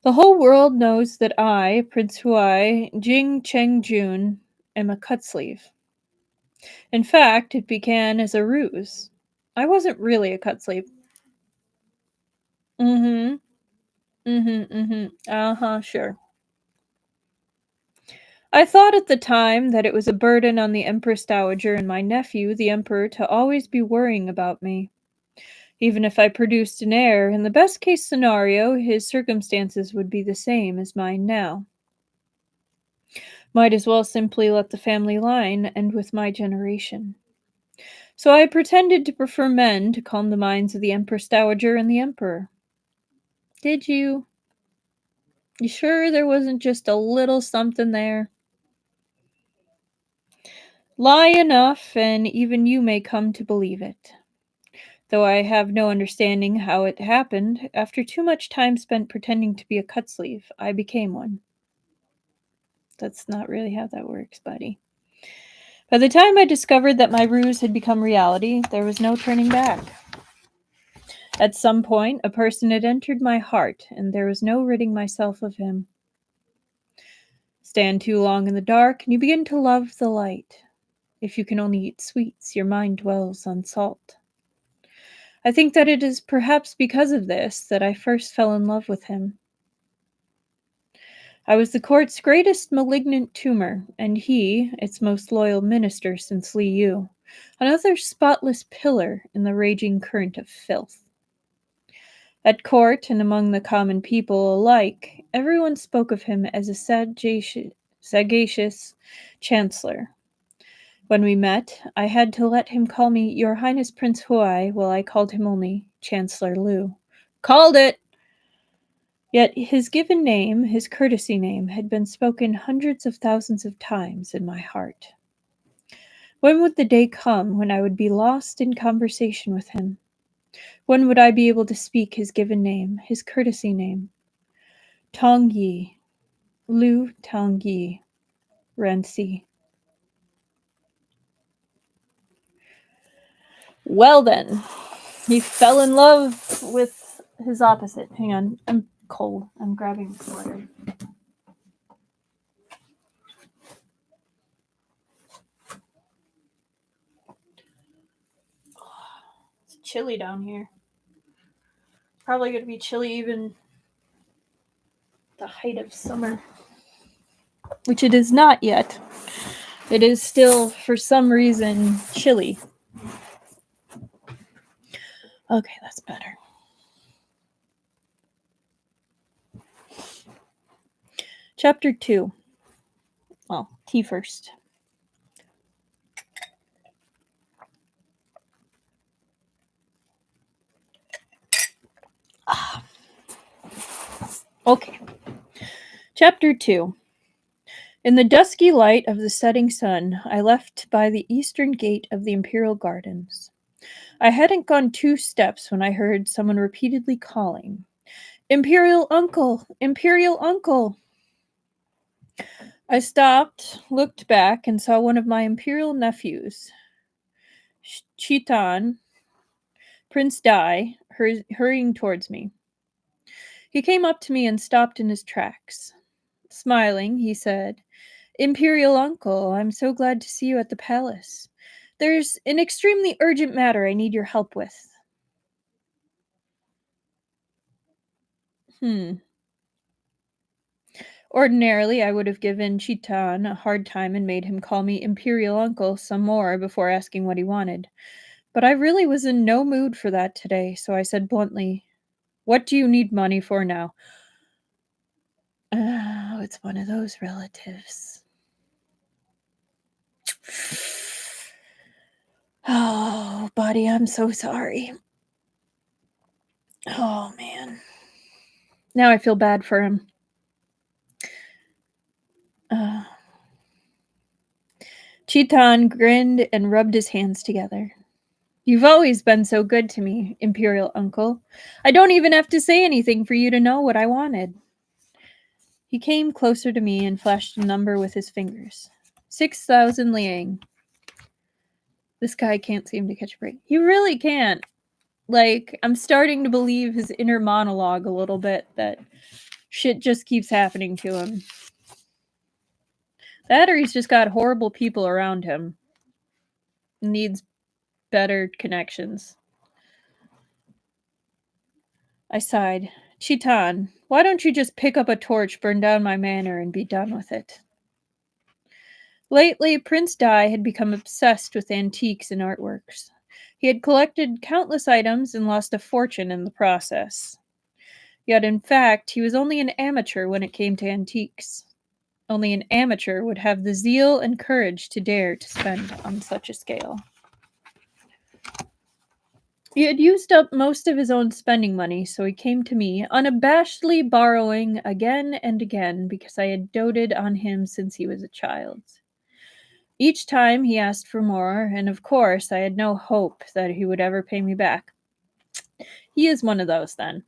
The whole world knows that I, Prince Huai Jing Cheng Jun, am a cutsleeve. In fact, it began as a ruse. I wasn't really a cutsleeve. Sure. I thought at the time that it was a burden on the Empress Dowager and my nephew, the Emperor, to always be worrying about me. Even if I produced an heir, in the best case scenario, his circumstances would be the same as mine now. Might as well simply let the family line end with my generation. So I pretended to prefer men to calm the minds of the Empress Dowager and the Emperor. Did you? You sure there wasn't just a little something there? Lie enough, and even you may come to believe it. Though I have no understanding how it happened, after too much time spent pretending to be a cutsleeve, I became one. That's not really how that works, buddy. By the time I discovered that my ruse had become reality, there was no turning back. At some point, a person had entered my heart, and there was no ridding myself of him. Stand too long in the dark, and you begin to love the light. If you can only eat sweets, your mind dwells on salt. I think that it is perhaps because of this that I first fell in love with him. I was the court's greatest malignant tumor, and he, its most loyal minister since Li Yu, another spotless pillar in the raging current of filth. At court and among the common people alike, everyone spoke of him as a sagacious chancellor. When we met, I had to let him call me Your Highness Prince Huai, while I called him only Chancellor Liu. Called it! Yet his given name, his courtesy name, had been spoken hundreds of thousands of times in my heart. When would the day come when I would be lost in conversation with him? When would I be able to speak his given name, his courtesy name? Tong Yi, Liu Tong Yi, Renzi. Well then, he fell in love with his opposite. Hang on, I'm cold. I'm grabbing a sweater. It's chilly down here. Probably going to be chilly even the height of summer, which it is not yet. It is still, for some reason, chilly. Okay, that's better. Chapter 2. Well, tea first. Okay. Chapter 2. In the dusky light of the setting sun, I left by the eastern gate of the Imperial Gardens. I hadn't gone 2 steps when I heard someone repeatedly calling, "Imperial Uncle! Imperial Uncle!" I stopped, looked back, and saw one of my Imperial nephews, Chitan, Prince Dai, hurrying towards me. He came up to me and stopped in his tracks. Smiling, he said, "Imperial Uncle, I'm so glad to see you at the palace. There's an extremely urgent matter I need your help with." Ordinarily, I would have given Chitan a hard time and made him call me Imperial Uncle some more before asking what he wanted. But I really was in no mood for that today, so I said bluntly, "What do you need money for now?" Oh, it's one of those relatives. Oh, buddy, I'm so sorry. Oh, man. Now I feel bad for him. Chitan grinned and rubbed his hands together. "You've always been so good to me, Imperial Uncle. I don't even have to say anything for you to know what I wanted." He came closer to me and flashed a number with his fingers. 6,000 liang. This guy can't seem to catch a break. He really can't. Like, I'm starting to believe his inner monologue a little bit, that shit just keeps happening to him. That or he's just got horrible people around him. Needs better connections. I sighed. "Chitan, why don't you just pick up a torch, burn down my manor, and be done with it?" Lately, Prince Dai had become obsessed with antiques and artworks. He had collected countless items and lost a fortune in the process. Yet, in fact, he was only an amateur when it came to antiques. Only an amateur would have the zeal and courage to dare to spend on such a scale. He had used up most of his own spending money, so he came to me, unabashedly borrowing again and again because I had doted on him since he was a child. Each time he asked for more, and of course I had no hope that he would ever pay me back. He is one of those, then.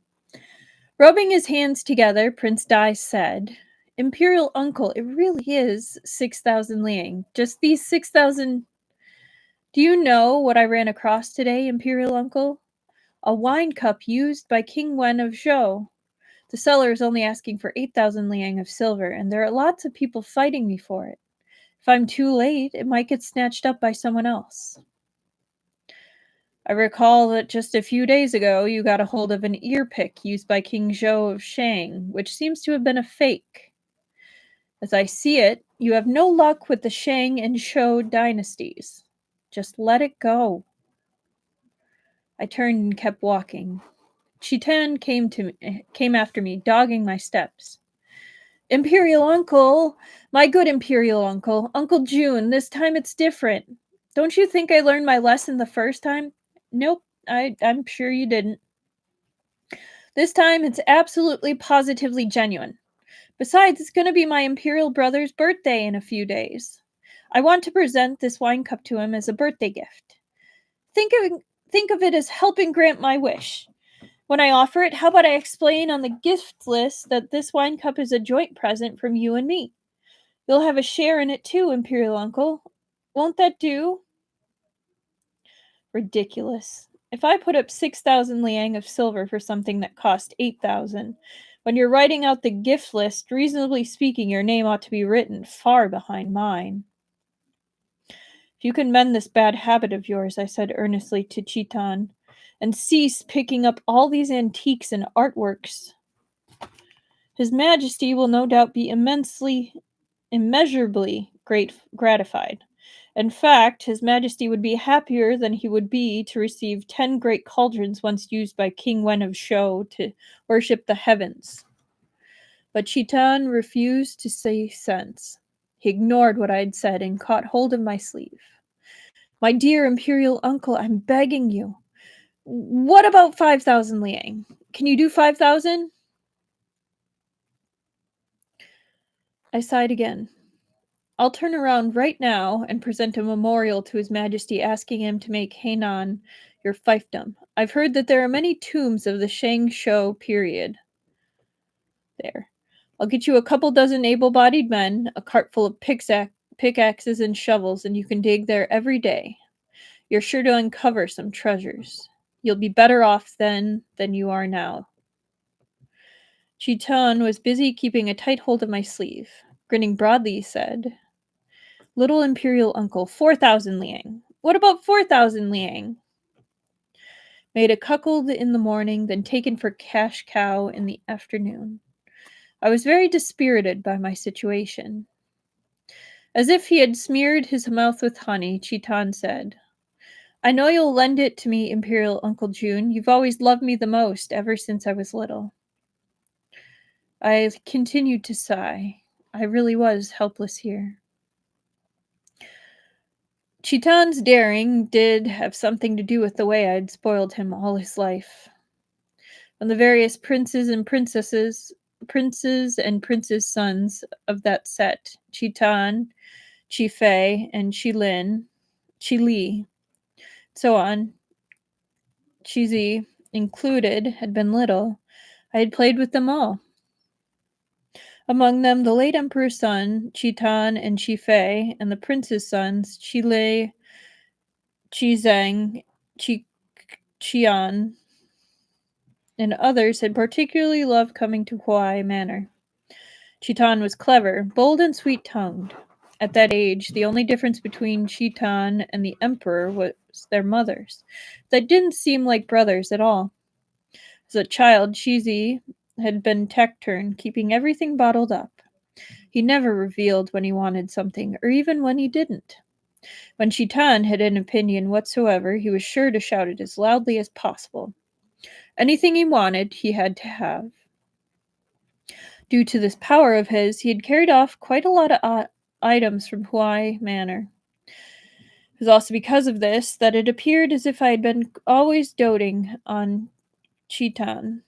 Rubbing his hands together, Prince Dai said, "Imperial Uncle, it really is 6,000 liang. Just these 6,000... Do you know what I ran across today, Imperial Uncle? A wine cup used by King Wen of Zhou. The seller is only asking for 8,000 liang of silver, and there are lots of people fighting me for it. If I'm too late, it might get snatched up by someone else." I recall that just a few days ago you got a hold of an ear-pick used by King Zhou of Shang, which seems to have been a fake. As I see it, you have no luck with the Shang and Zhou dynasties. Just let it go. I turned and kept walking. Chitan came after me, dogging my steps. "Imperial Uncle! My good Imperial Uncle! Uncle June, this time it's different. Don't you think I learned my lesson the first time?" "Nope, I'm sure you didn't. This time it's absolutely positively genuine. Besides, it's going to be my Imperial brother's birthday in a few days. I want to present this wine cup to him as a birthday gift. Think of it as helping grant my wish. When I offer it, how about I explain on the gift list that this wine cup is a joint present from you and me? You'll have a share in it too, Imperial Uncle. Won't that do?" Ridiculous. If I put up 6,000 liang of silver for something that cost 8,000, when you're writing out the gift list, reasonably speaking, your name ought to be written far behind mine. "If you can mend this bad habit of yours," I said earnestly to Chitan, "and cease picking up all these antiques and artworks, His Majesty will no doubt be immeasurably gratified. In fact, His Majesty would be happier than he would be to receive 10 great cauldrons once used by King Wen of Zhou to worship the heavens." But Chitan refused to say sense. He ignored what I had said and caught hold of my sleeve. "My dear Imperial Uncle, I'm begging you. What about 5,000 liang? Can you do 5,000? I sighed again. I'll turn around right now and present a memorial to His Majesty asking him to make Hainan your fiefdom. I've heard that there are many tombs of the Shang Shou period there. I'll get you a couple dozen able-bodied men, a cart full of pickaxes and shovels, and you can dig there every day. You're sure to uncover some treasures. You'll be better off then than you are now. Chiton was busy keeping a tight hold of my sleeve. Grinning broadly, he said, Little Imperial Uncle, 4,000 liang. What about 4,000 liang? Made a cuckold in the morning, then taken for cash cow in the afternoon. I was very dispirited by my situation. As if he had smeared his mouth with honey, Chiton said, I know you'll lend it to me, Imperial Uncle June. You've always loved me the most, ever since I was little. I continued to sigh. I really was helpless here. Chiton's daring did have something to do with the way I'd spoiled him all his life. When the various princes and princess sons of that set, Chiton, Chi-Fei, and Chi-Li, so on, Chi-Zi included, had been little, I had played with them all. Among them, the late emperor's son, Chiton and Chi-Fei, and the prince's sons, Chi-Li, Chi-Zhang, Qian, and others had particularly loved coming to Huai Manor. Chiton was clever, bold, and sweet-tongued. At that age, the only difference between Chiton and the emperor was their mothers. They didn't seem like brothers at all. As a child, Shizi had been taciturn, keeping everything bottled up. He never revealed when he wanted something, or even when he didn't. When Chiton had an opinion whatsoever, he was sure to shout it as loudly as possible. Anything he wanted, he had to have. Due to this power of his, he had carried off quite a lot of items from Huai Manor. It was also because of this that it appeared as if I had been always doting on Chiton.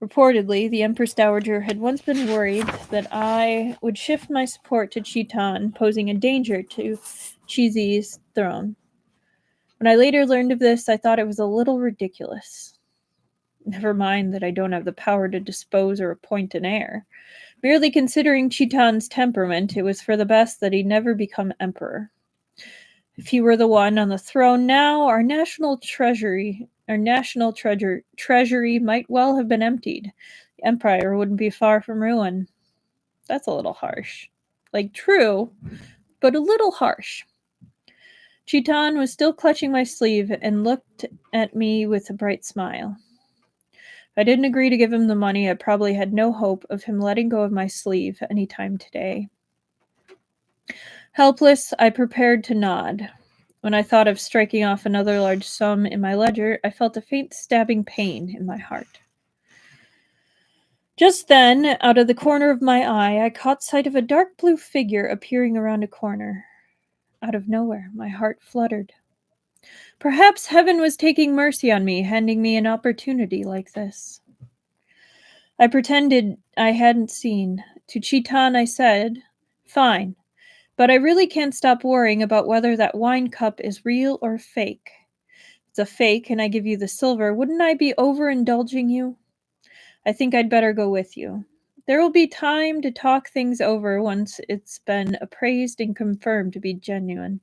Reportedly, the Empress Dowager had once been worried that I would shift my support to Chiton, posing a danger to Chizi's throne. When I later learned of this, I thought it was a little ridiculous. Never mind that I don't have the power to dispose or appoint an heir. Merely considering Chiton's temperament, it was for the best that he never become emperor. If he were the one on the throne now, our national treasury might well have been emptied. The empire wouldn't be far from ruin. That's a little harsh. Like, true, but a little harsh. Chiton was still clutching my sleeve and looked at me with a bright smile. If I didn't agree to give him the money, I probably had no hope of him letting go of my sleeve any time today. Helpless, I prepared to nod. When I thought of striking off another large sum in my ledger, I felt a faint stabbing pain in my heart. Just then, out of the corner of my eye, I caught sight of a dark blue figure appearing around a corner. Out of nowhere, my heart fluttered. Perhaps heaven was taking mercy on me, handing me an opportunity like this. I pretended I hadn't seen. To Chiton I said, Fine, but I really can't stop worrying about whether that wine cup is real or fake. If it's a fake and I give you the silver, wouldn't I be overindulging you? I think I'd better go with you. There will be time to talk things over once it's been appraised and confirmed to be genuine.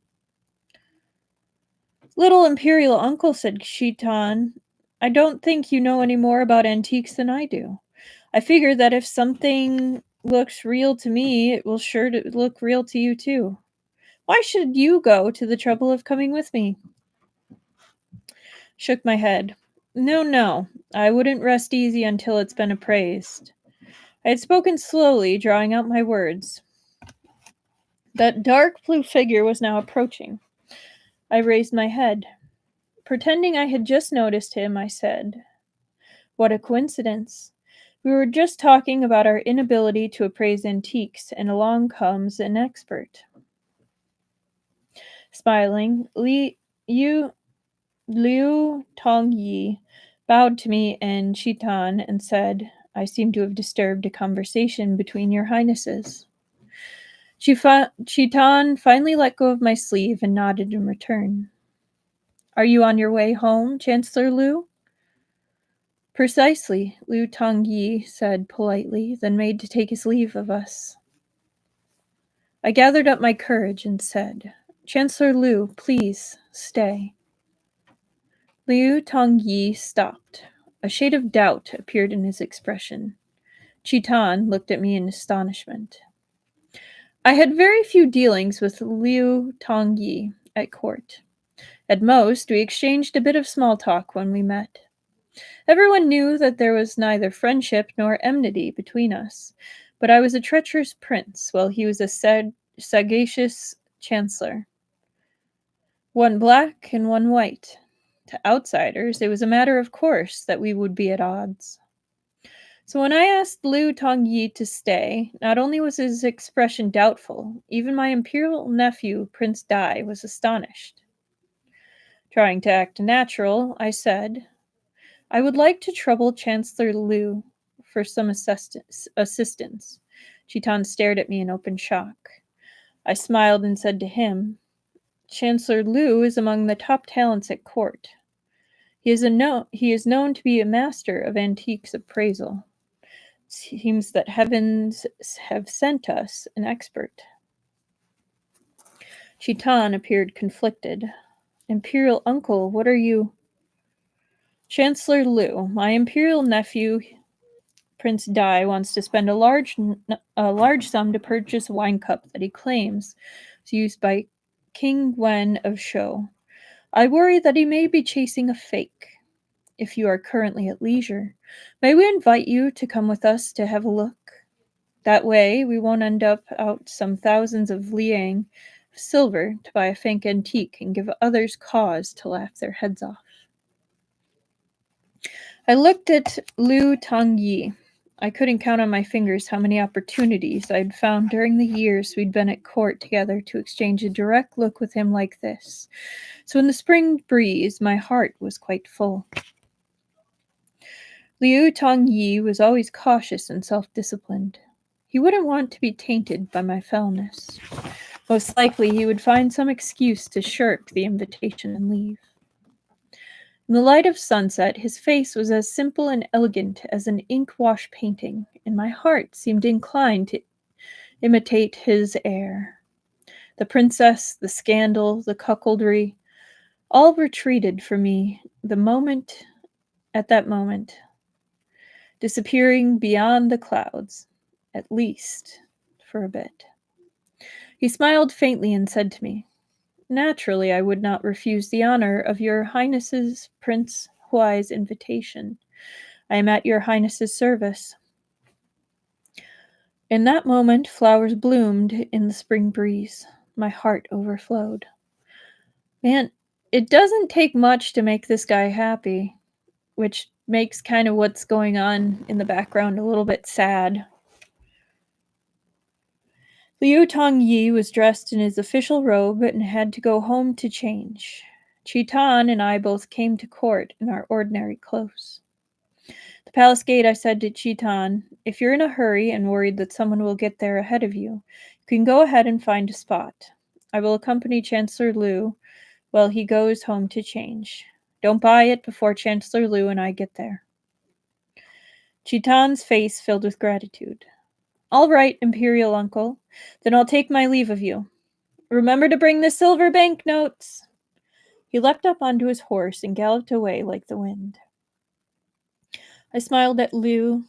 Little Imperial Uncle, said Chiton, I don't think you know any more about antiques than I do. I figure that if something looks real to me, it will sure to look real to you too. Why should you go to the trouble of coming with me? Shook my head. No, I wouldn't rest easy until it's been appraised. I had spoken slowly, drawing out my words. That dark blue figure was now approaching. I raised my head. Pretending I had just noticed him, I said, What a coincidence. We were just talking about our inability to appraise antiques, and along comes an expert. Smiling, Liu Tongyi bowed to me and Chiton and said, I seem to have disturbed a conversation between your highnesses. Chitan finally let go of my sleeve and nodded in return. Are you on your way home, Chancellor Liu? Precisely, Liu Tongyi said politely, then made to take his leave of us. I gathered up my courage and said, Chancellor Liu, please, stay. Liu Tongyi stopped. A shade of doubt appeared in his expression. Chitan looked at me in astonishment. I had very few dealings with Liu Tongyi at court. At most, we exchanged a bit of small talk when we met. Everyone knew that there was neither friendship nor enmity between us, but I was a treacherous prince, while he was a sagacious chancellor. One black and one white. To outsiders, it was a matter of course that we would be at odds. So when I asked Liu Tongyi to stay, not only was his expression doubtful, even my imperial nephew, Prince Dai, was astonished. Trying to act natural, I said, I would like to trouble Chancellor Liu for some assistance. Chitan stared at me in open shock. I smiled and said to him, Chancellor Liu is among the top talents at court. He is known to be a master of antiques appraisal. It seems that heavens have sent us an expert. Chitan appeared conflicted. Imperial Uncle, what are you? Chancellor Liu, my imperial nephew, Prince Dai, wants to spend a large sum to purchase a wine cup that he claims is used by King Wen of Shou. I worry that he may be chasing a fake. If you are currently at leisure, may we invite you to come with us to have a look? That way, we won't end up out some thousands of liang of silver to buy a fake antique and give others cause to laugh their heads off. I looked at Liu Tongyi. I couldn't count on my fingers how many opportunities I'd found during the years we'd been at court together to exchange a direct look with him like this. So in the spring breeze, my heart was quite full. Liu Tongyi was always cautious and self-disciplined. He wouldn't want to be tainted by my foulness. Most likely he would find some excuse to shirk the invitation and leave. In the light of sunset, his face was as simple and elegant as an ink-wash painting, and my heart seemed inclined to imitate his air. The princess, the scandal, the cuckoldry, all retreated from me at that moment, disappearing beyond the clouds, at least for a bit. He smiled faintly and said to me, Naturally, I would not refuse the honor of your Highness's Prince Huai's invitation. I am at your Highness's service. In that moment, flowers bloomed in the spring breeze. My heart overflowed. Man, it doesn't take much to make this guy happy, which makes kind of what's going on in the background a little bit sad. Liu Tongyi was dressed in his official robe and had to go home to change. Chitan and I both came to court in our ordinary clothes. At the palace gate, I said to Chitan, if you're in a hurry and worried that someone will get there ahead of you, you can go ahead and find a spot. I will accompany Chancellor Liu while he goes home to change. Don't buy it before Chancellor Liu and I get there. Chitan's face filled with gratitude. All right, Imperial Uncle. Then I'll take my leave of you. Remember to bring the silver banknotes. He leapt up onto his horse and galloped away like the wind. I smiled at Liu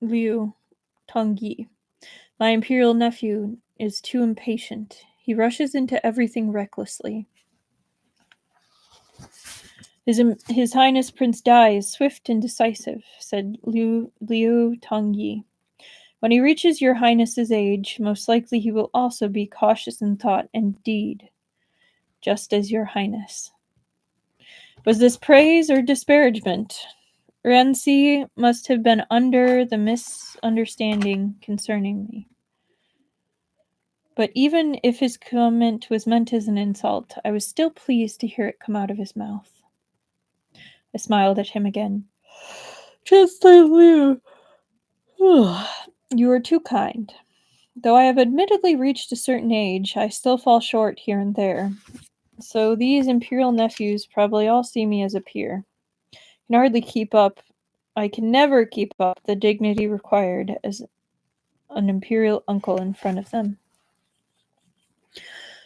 Tongyi. My imperial nephew is too impatient. He rushes into everything recklessly. His Highness Prince Dai is swift and decisive, said Liu Tongyi. When he reaches your Highness's age, most likely he will also be cautious in thought and deed, just as your Highness. Was this praise or disparagement? Renzi must have been under the misunderstanding concerning me. But even if his comment was meant as an insult, I was still pleased to hear it come out of his mouth. I smiled at him again. Chancellor Liu, you are too kind. Though I have admittedly reached a certain age, I still fall short here and there. So these imperial nephews probably all see me as a peer. Can hardly keep up. I can never keep up the dignity required as an imperial uncle in front of them.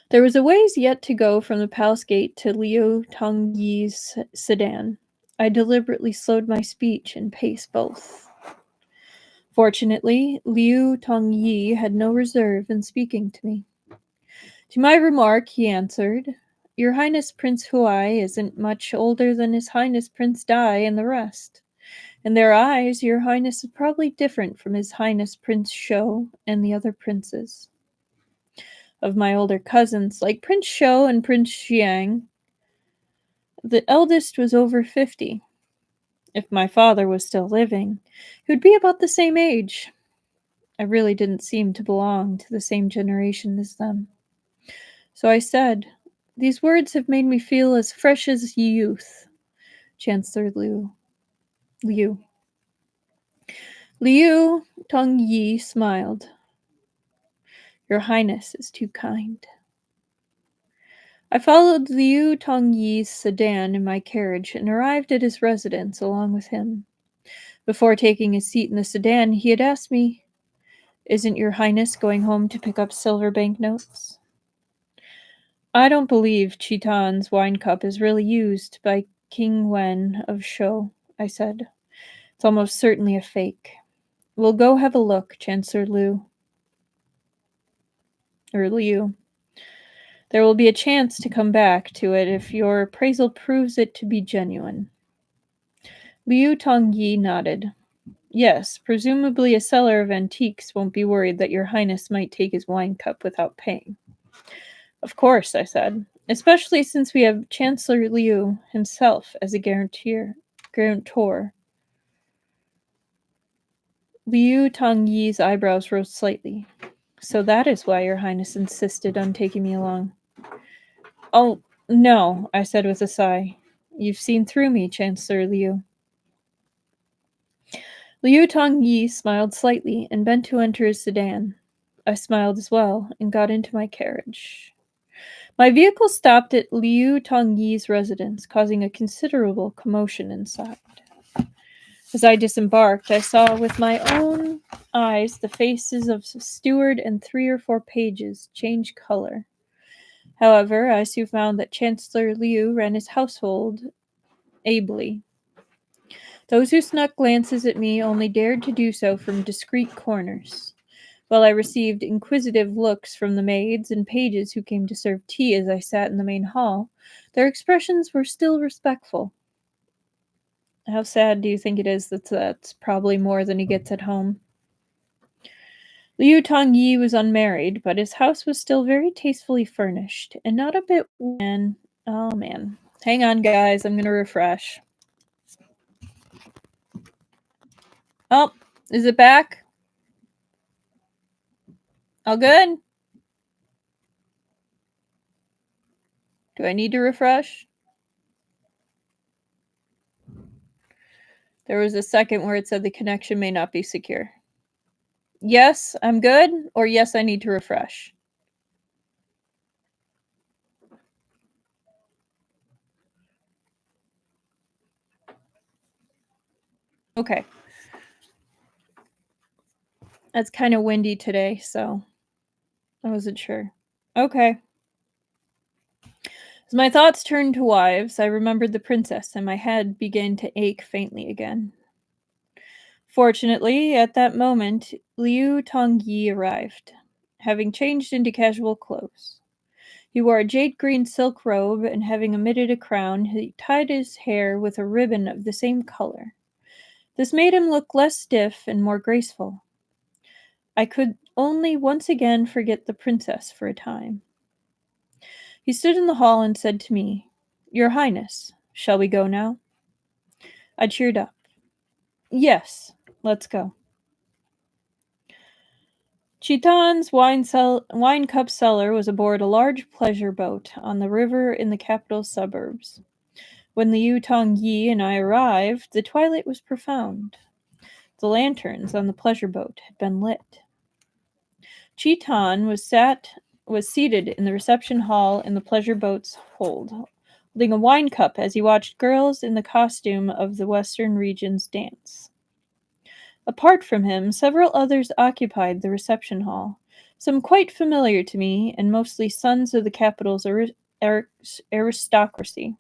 There was a ways yet to go from the palace gate to Liu Tongyi's sedan. I deliberately slowed my speech and pace both. Fortunately, Liu Tongyi had no reserve in speaking to me. To my remark, he answered, Your Highness Prince Huai isn't much older than His Highness Prince Dai and the rest. In their eyes, Your Highness is probably different from His Highness Prince Shou and the other princes. Of my older cousins, like Prince Shou and Prince Xiang, the eldest was over 50. If my father was still living, he would be about the same age. I really didn't seem to belong to the same generation as them. So I said, These words have made me feel as fresh as youth. Chancellor Liu. Liu Tongyi smiled. Your Highness is too kind. I followed Liu Tongyi's sedan in my carriage and arrived at his residence along with him. Before taking his seat in the sedan, he had asked me, Isn't Your Highness going home to pick up silver banknotes? I don't believe Chitan's wine cup is really used by King Wen of Shou, I said. It's almost certainly a fake. We'll go have a look, Chancellor Liu. There will be a chance to come back to it if your appraisal proves it to be genuine. Liu Tongyi nodded. Yes, presumably a seller of antiques won't be worried that your highness might take his wine cup without paying. Of course, I said, especially since we have Chancellor Liu himself as a guarantor. Liu Tongyi's eyebrows rose slightly. So that is why your highness insisted on taking me along. Oh, no, I said with a sigh. You've seen through me, Chancellor Liu. Liu Tongyi smiled slightly and bent to enter his sedan. I smiled as well and got into my carriage. My vehicle stopped at Liu Tongyi's residence, causing a considerable commotion inside. As I disembarked, I saw with my own eyes the faces of the steward and 3 or 4 pages change color. However, I soon found that Chancellor Liu ran his household ably. Those who snuck glances at me only dared to do so from discreet corners, while I received inquisitive looks from the maids and pages who came to serve tea as I sat in the main hall. Their expressions were still respectful. How sad do you think it is that that's probably more than he gets at home? Liu Tongyi was unmarried, but his house was still very tastefully furnished, and not a bit Oh man. Hang on, guys. I'm going to refresh. Oh, is it back? All good? Do I need to refresh? There was a second where it said the connection may not be secure. Yes, I'm good, or yes, I need to refresh. Okay. It's kind of windy today, so I wasn't sure. Okay. As my thoughts turned to wives, I remembered the princess, and my head began to ache faintly again. Fortunately, at that moment, Liu Tongyi arrived, having changed into casual clothes. He wore a jade green silk robe, and having omitted a crown, he tied his hair with a ribbon of the same color. This made him look less stiff and more graceful. I could only once again forget the princess for a time. He stood in the hall and said to me, Your Highness, shall we go now? I cheered up. Yes, let's go. Chitan's wine cup cellar was aboard a large pleasure boat on the river in the capital suburbs. When Liu Tongyi and I arrived, the twilight was profound. The lanterns on the pleasure boat had been lit. Chitan was seated in the reception hall in the pleasure boat's hold, holding a wine cup as he watched girls in the costume of the Western regions dance. Apart from him, several others occupied the reception hall, some quite familiar to me and mostly sons of the capital's aristocracy.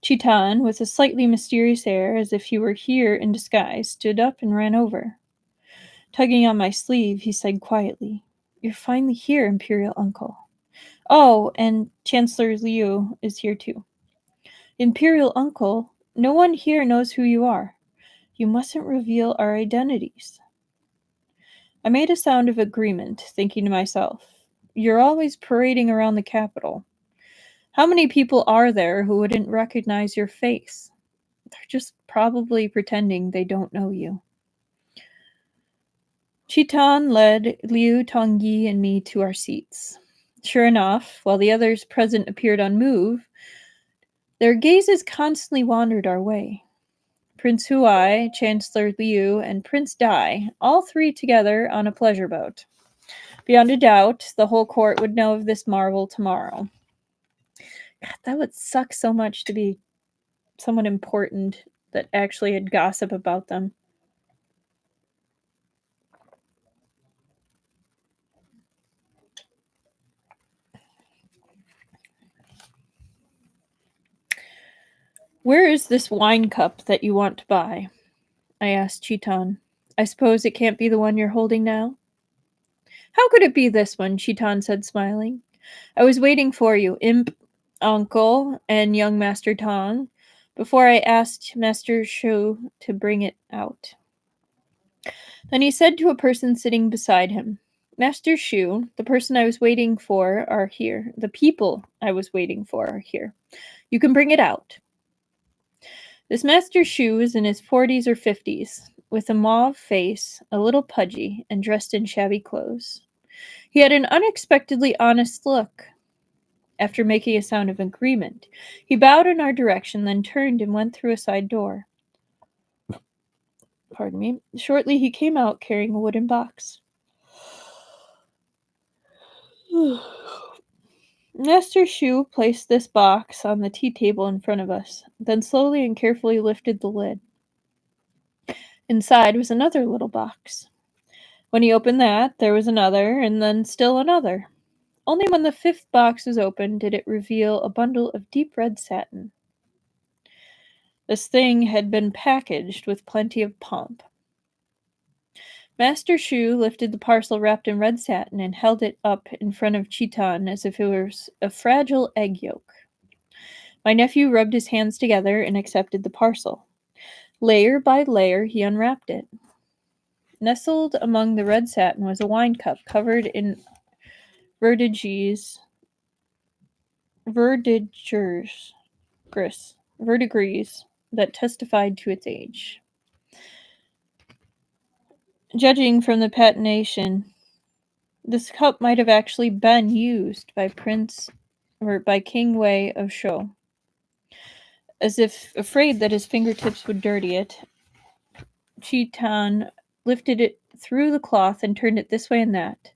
Chitan, with a slightly mysterious air, as if he were here in disguise, stood up and ran over. Tugging on my sleeve, he said quietly, "You're finally here, Imperial Uncle. Oh, and Chancellor Liu is here too." "Imperial Uncle, no one here knows who you are. You mustn't reveal our identities." I made a sound of agreement, thinking to myself, "You're always parading around the capital. How many people are there who wouldn't recognize your face? They're just probably pretending they don't know you." Chitan led Liu Tongyi and me to our seats. Sure enough, while the others present appeared unmoved, their gazes constantly wandered our way. Prince Huai, Chancellor Liu, and Prince Dai, all three together on a pleasure boat. Beyond a doubt, the whole court would know of this marvel tomorrow. God, that would suck so much to be someone important that actually had gossip about them. "Where is this wine cup that you want to buy?" I asked Chitan. "I suppose it can't be the one you're holding now?" "How could it be this one?" Chitan said, smiling. "I was waiting for you, Uncle and young Master Tong, before I asked Master Shu to bring it out." Then he said to a person sitting beside him, "Master Shu, the person I was waiting for are here. The people I was waiting for are here. You can bring it out." This Master Shu is in his 40s or 50s, with a mauve face, a little pudgy, and dressed in shabby clothes. He had an unexpectedly honest look. After making a sound of agreement, he bowed in our direction, then turned and went through a side door. Pardon me. Shortly he came out carrying a wooden box. Master Shu placed this box on the tea table in front of us, then slowly and carefully lifted the lid. Inside was another little box. When he opened that, there was another, and then still another. Only when the fifth box was opened did it reveal a bundle of deep red satin. This thing had been packaged with plenty of pomp. Master Shu lifted the parcel wrapped in red satin and held it up in front of Chitan as if it was a fragile egg yolk. My nephew rubbed his hands together and accepted the parcel. Layer by layer, he unwrapped it. Nestled among the red satin was a wine cup covered in verdigris that testified to its age. Judging from the patination, this cup might have actually been used by King Wei of Shou. As if afraid that his fingertips would dirty it, Chitan lifted it through the cloth and turned it this way and that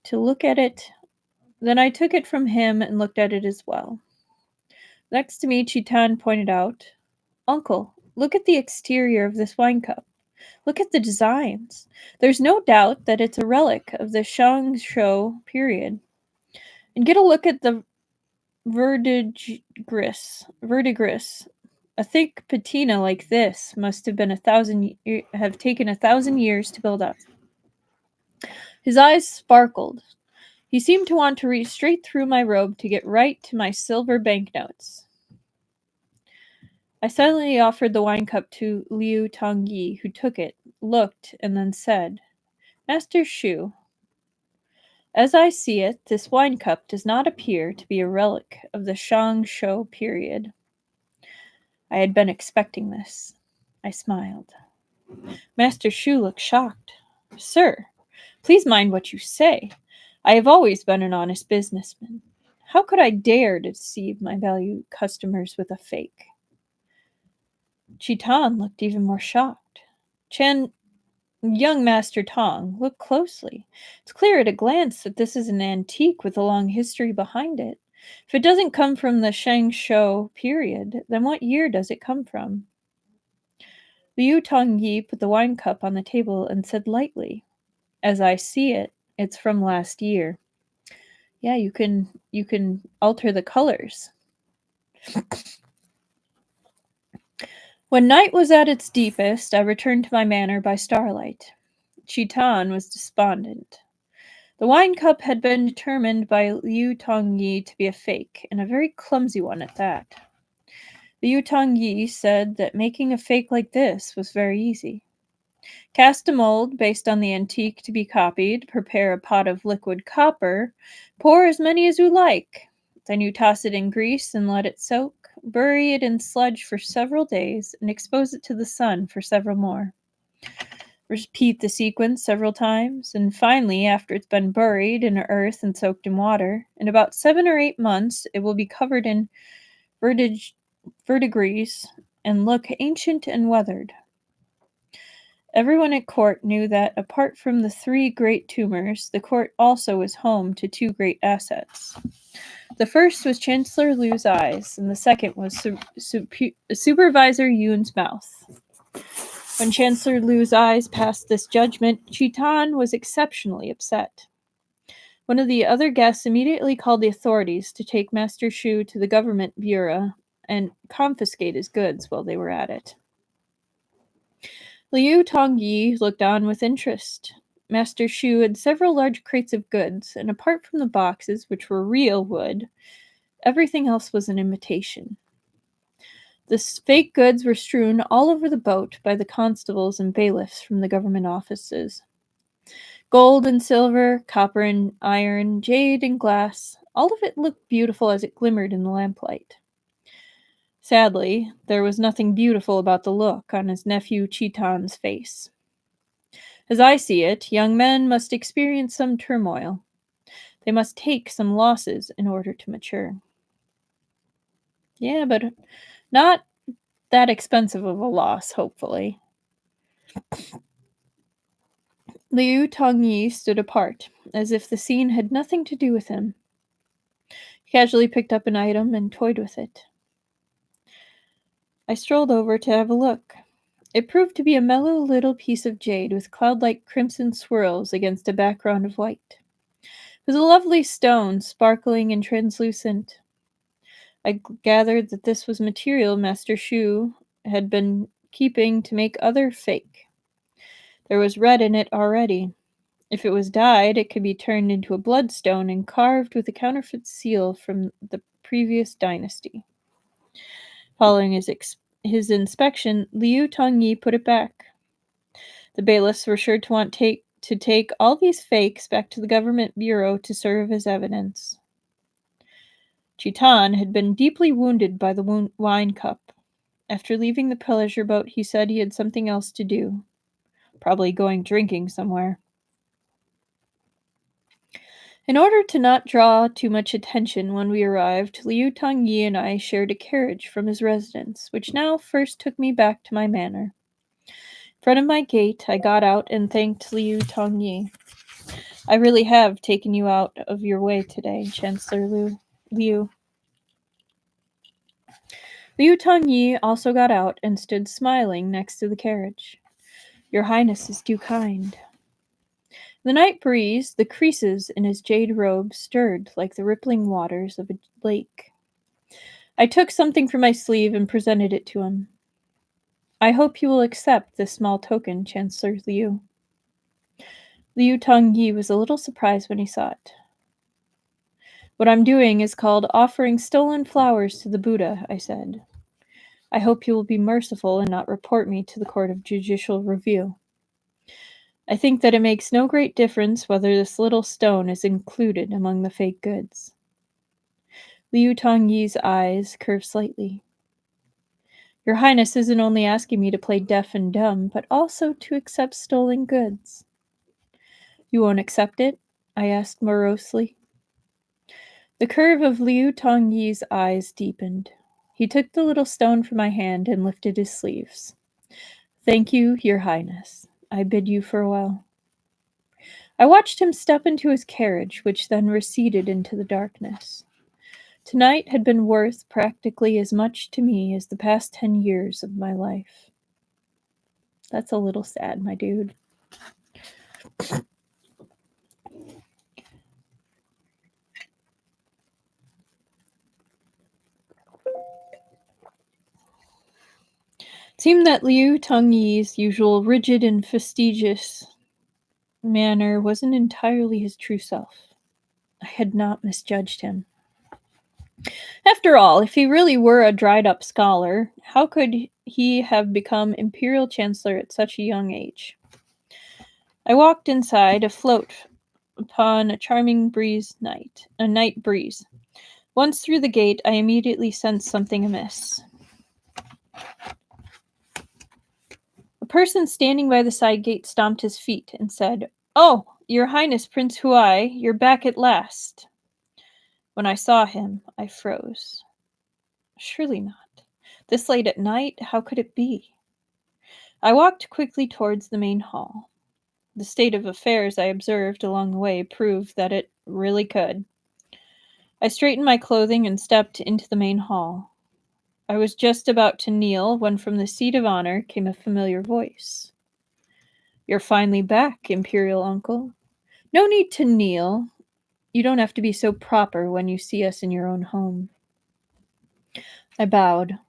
to look at it. Then I took it from him and looked at it as well. Next to me, Chitan pointed out, "Uncle, look at the exterior of this wine cup. Look at the designs. There's no doubt that it's a relic of the Shang-Shou period. And get a look at the verdigris. A thick patina like this must have been taken 1,000 years to build up." His eyes sparkled. He seemed to want to reach straight through my robe to get right to my silver banknotes. I silently offered the wine cup to Liu Tongyi, who took it, looked, and then said, "Master Shu, as I see it, this wine cup does not appear to be a relic of the Shang-Shou period." I had been expecting this. I smiled. Master Shu looked shocked. "Sir, please mind what you say. I have always been an honest businessman. How could I dare to deceive my valued customers with a fake? Chitan looked even more shocked. Chan, young Master Tong, look closely. It's clear at a glance that this is an antique with a long history behind it. If it doesn't come from the Shang Shou period, then what year does it come from? Liu Tongyi put the wine cup on the table and said lightly, "As I see it, it's from last year." Yeah, you can alter the colors. When night was at its deepest, I returned to my manor by starlight. Chitan was despondent. The wine cup had been determined by Liu Tongyi to be a fake, and a very clumsy one at that. Liu Tongyi said that making a fake like this was very easy. Cast a mold based on the antique to be copied, prepare a pot of liquid copper, pour as many as you like. Then you toss it in grease and let it soak, bury it in sludge for several days, and expose it to the sun for several more. Repeat the sequence several times, and finally, after it's been buried in earth and soaked in water, in about 7 or 8 months it will be covered in verdigris and look ancient and weathered. Everyone at court knew that, apart from the 3 great tumors, the court also was home to 2 great assets. The first was Chancellor Liu's eyes, and the second was Supervisor Yun's mouth. When Chancellor Liu's eyes passed this judgment, Chitan was exceptionally upset. One of the other guests immediately called the authorities to take Master Shu to the government bureau and confiscate his goods while they were at it. Liu Tongyi looked on with interest. Master Shu had several large crates of goods, and apart from the boxes, which were real wood, everything else was an imitation. The fake goods were strewn all over the boat by the constables and bailiffs from the government offices. Gold and silver, copper and iron, jade and glass, all of it looked beautiful as it glimmered in the lamplight. Sadly, there was nothing beautiful about the look on his nephew Chitan's face. As I see it, young men must experience some turmoil. They must take some losses in order to mature. Yeah, but not that expensive of a loss, hopefully. Liu Tongyi stood apart, as if the scene had nothing to do with him. He casually picked up an item and toyed with it. I strolled over to have a look. It proved to be a mellow little piece of jade with cloud-like crimson swirls against a background of white. It was a lovely stone, sparkling and translucent. I gathered that this was material Master Shu had been keeping to make other fake. There was red in it already. If it was dyed, it could be turned into a bloodstone and carved with a counterfeit seal from the previous dynasty. Following his inspection, Liu Tongyi put it back. The bailiffs were sure to want to take all these fakes back to the government bureau to serve as evidence. Chitan had been deeply wounded by the wine cup. After leaving the pleasure boat, he said he had something else to do. Probably going drinking somewhere. In order to not draw too much attention when we arrived, Liu Tongyi and I shared a carriage from his residence, which now first took me back to my manor. In front of my gate, I got out and thanked Liu Tongyi. "I really have taken you out of your way today, Chancellor Liu." Liu Tongyi also got out and stood smiling next to the carriage. "Your Highness is too kind." The night breeze, the creases in his jade robe stirred like the rippling waters of a lake. I took something from my sleeve and presented it to him. "I hope you will accept this small token, Chancellor Liu." Liu Tongyi was a little surprised when he saw it. "What I'm doing is called offering stolen flowers to the Buddha," I said. "I hope you will be merciful and not report me to the Court of Judicial Review. I think that it makes no great difference whether this little stone is included among the fake goods." Liu Tongyi's eyes curved slightly. "Your Highness isn't only asking me to play deaf and dumb, but also to accept stolen goods." "You won't accept it?" I asked morosely. The curve of Liu Tongyi's eyes deepened. He took the little stone from my hand and lifted his sleeves. Thank you, Your Highness. I bid you farewell. I watched him step into his carriage, which then receded into the darkness. Tonight had been worth practically as much to me as the past 10 years of my life. That's a little sad, my dude. It seemed that Liu Tongyi's usual rigid and fastidious manner wasn't entirely his true self. I had not misjudged him. After all, if he really were a dried-up scholar, how could he have become Imperial Chancellor at such a young age? I walked inside, afloat upon a charming night breeze. Once through the gate, I immediately sensed something amiss. A person standing by the side gate stomped his feet and said, "Oh, Your Highness Prince Huai, you're back at last." When I saw him, I froze. Surely not. This late at night, how could it be? I walked quickly towards the main hall. The state of affairs I observed along the way proved that it really could. I straightened my clothing and stepped into the main hall. I was just about to kneel when from the seat of honor came a familiar voice. "You're finally back, Imperial Uncle. No need to kneel. You don't have to be so proper when you see us in your own home." I bowed.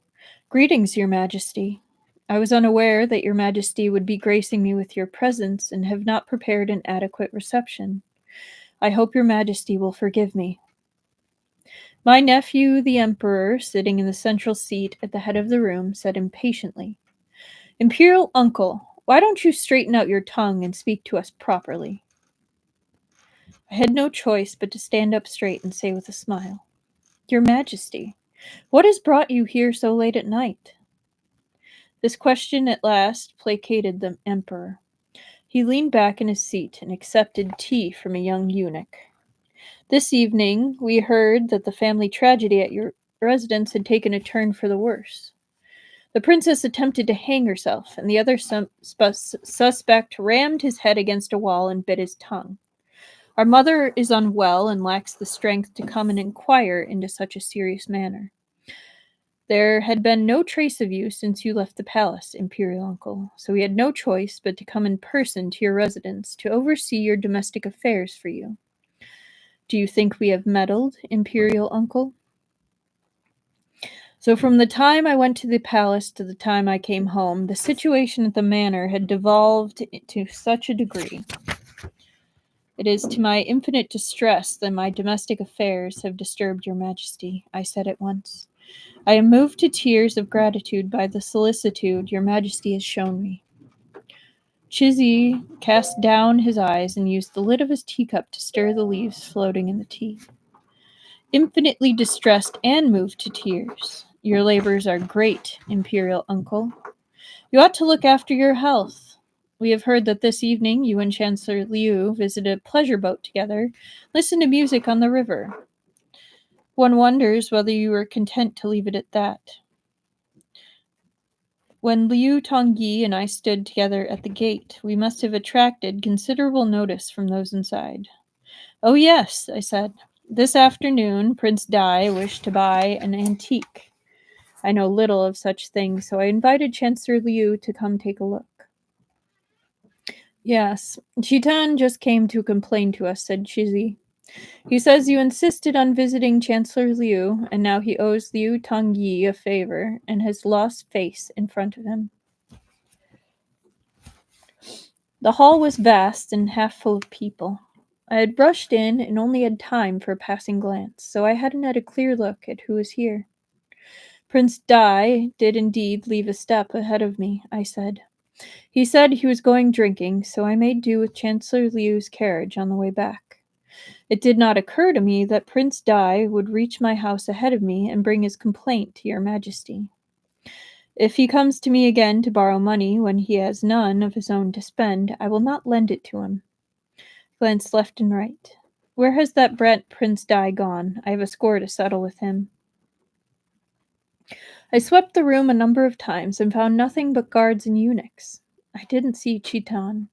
"Greetings, Your Majesty. I was unaware that Your Majesty would be gracing me with your presence and have not prepared an adequate reception. I hope Your Majesty will forgive me." My nephew, the Emperor, sitting in the central seat at the head of the room, said impatiently, "Imperial Uncle, why don't you straighten out your tongue and speak to us properly?" I had no choice but to stand up straight and say with a smile, "Your Majesty, what has brought you here so late at night?" This question at last placated the Emperor. He leaned back in his seat and accepted tea from a young eunuch. "This evening, we heard that the family tragedy at your residence had taken a turn for the worse. The princess attempted to hang herself, and the other suspect rammed his head against a wall and bit his tongue. Our mother is unwell and lacks the strength to come and inquire into such a serious matter. There had been no trace of you since you left the palace, Imperial Uncle, so we had no choice but to come in person to your residence to oversee your domestic affairs for you. Do you think we have meddled, Imperial Uncle?" So from the time I went to the palace to the time I came home, the situation at the manor had devolved to such a degree. "It is to my infinite distress that my domestic affairs have disturbed your Majesty," I said at once. "I am moved to tears of gratitude by the solicitude your Majesty has shown me." Chizzy cast down his eyes and used the lid of his teacup to stir the leaves floating in the tea. "Infinitely distressed and moved to tears. Your labors are great, Imperial Uncle. You ought to look after your health. We have heard that this evening you and Chancellor Liu visited a pleasure boat together, listened to music on the river. One wonders whether you were content to leave it at that. When Liu Tongyi and I stood together at the gate, we must have attracted considerable notice from those inside." "Oh yes," I said. "This afternoon, Prince Dai wished to buy an antique. I know little of such things, so I invited Chancellor Liu to come take a look." "Yes, Chitan just came to complain to us," said Chizzy. "He says you insisted on visiting Chancellor Liu, and now he owes Liu Tongyi a favor and has lost face in front of him." The hall was vast and half full of people. I had rushed in and only had time for a passing glance, so I hadn't had a clear look at who was here. "Prince Dai did indeed leave a step ahead of me," I said. "He said he was going drinking, so I made do with Chancellor Liu's carriage on the way back. It did not occur to me that Prince Dai would reach my house ahead of me and bring his complaint to your Majesty. If he comes to me again to borrow money when he has none of his own to spend, I will not lend it to him." I glanced left and right. Where has that brat Prince Dai gone? I have a score to settle with him. I swept the room a number of times and found nothing but guards and eunuchs. I didn't see Chitan.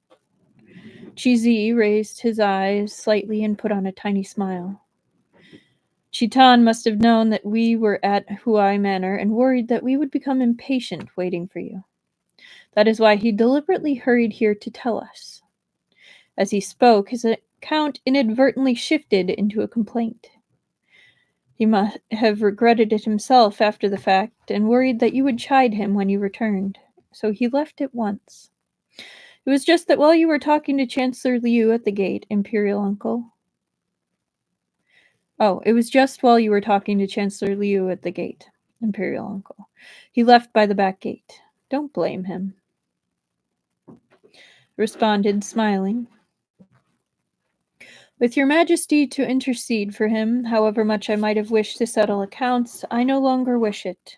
Chizi raised his eyes slightly and put on a tiny smile. Chitan must have known that we were at Huai Manor and worried that we would become impatient waiting for you. That is why he deliberately hurried here to tell us. As he spoke, his account inadvertently shifted into a complaint. He must have regretted it himself after the fact and worried that you would chide him when you returned, so he left at once. It was just that while you were talking to Chancellor Liu at the gate, Imperial Uncle. Oh, it was just while you were talking to Chancellor Liu at the gate, Imperial Uncle. He left by the back gate. Don't blame him. Responded, smiling. With your majesty to intercede for him, however much I might have wished to settle accounts, I no longer wish it.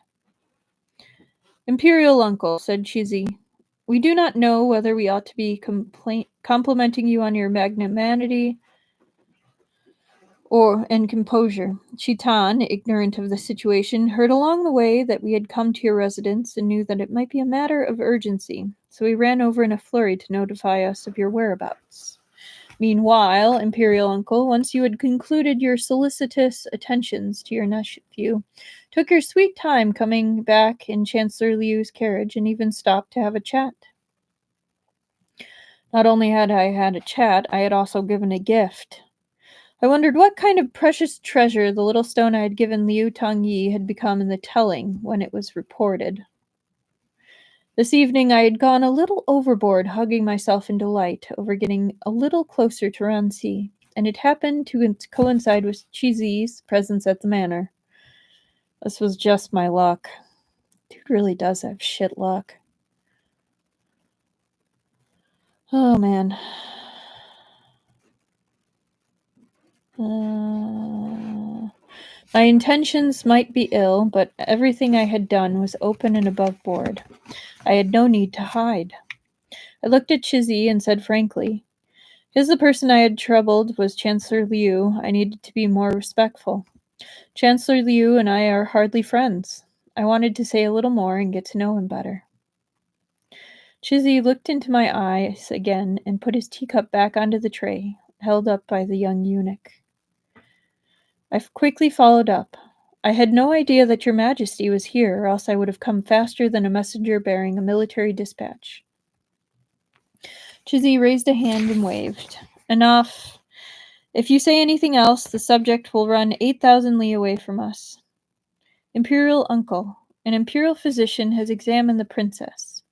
Imperial Uncle, said Chizi, we do not know whether we ought to be complimenting you on your magnanimity and composure. Chitan, ignorant of the situation, heard along the way that we had come to your residence and knew that it might be a matter of urgency, so he ran over in a flurry to notify us of your whereabouts. Meanwhile, Imperial Uncle, once you had concluded your solicitous attentions to your nephew, took your sweet time coming back in Chancellor Liu's carriage and even stopped to have a chat. Not only had I had a chat, I had also given a gift. I wondered what kind of precious treasure the little stone I had given Liu Tongyi had become in the telling when it was reported. This evening I had gone a little overboard, hugging myself in delight over getting a little closer to Ranxi, and it happened to coincide with Chizi's presence at the manor. This was just my luck. Dude really does have shit luck. Oh, man. My intentions might be ill, but everything I had done was open and above board. I had no need to hide. I looked at Chizi and said frankly, "Is the person I had troubled was Chancellor Liu. I needed to be more respectful. Chancellor Liu and I are hardly friends. I wanted to say a little more and get to know him better." Chizi looked into my eyes again and put his teacup back onto the tray, held up by the young eunuch. I quickly followed up. "I had no idea that your majesty was here, or else I would have come faster than a messenger bearing a military dispatch." Chizi raised a hand and waved. "Enough. If you say anything else, the subject will run 8,000 li away from us. Imperial Uncle, an imperial physician has examined the princess.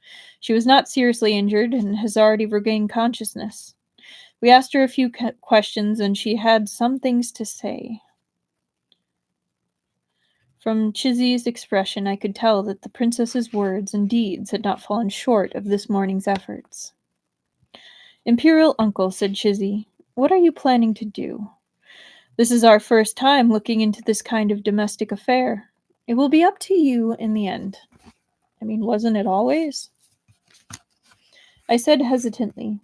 She was not seriously injured and has already regained consciousness. We asked her a few questions and she had some things to say." From Chizi's expression, I could tell that the princess's words and deeds had not fallen short of this morning's efforts. "Imperial Uncle," said Chizi, "what are you planning to do? This is our first time looking into this kind of domestic affair. It will be up to you in the end." I mean, wasn't it always? I said hesitantly,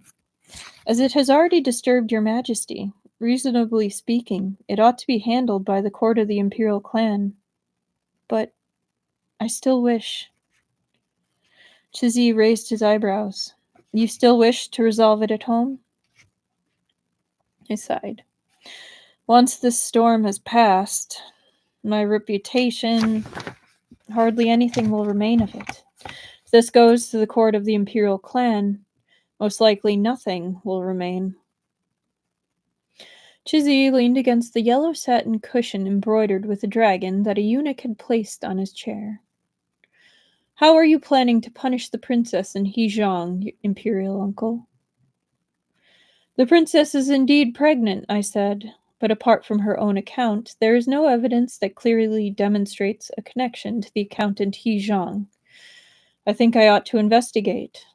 "As it has already disturbed your majesty, reasonably speaking, it ought to be handled by the court of the imperial clan. But I still wish..." Chizi raised his eyebrows. "You still wish to resolve it at home?" I sighed. "Once this storm has passed, my reputation, hardly anything will remain of it. If this goes to the court of the imperial clan, most likely nothing will remain." Chizi leaned against the yellow satin cushion embroidered with a dragon that a eunuch had placed on his chair. "How are you planning to punish the princess and Heizhong, Imperial Uncle?" "The princess is indeed pregnant," I said, "but apart from her own account, there is no evidence that clearly demonstrates a connection to the accountant Heizhong. I think I ought to investigate.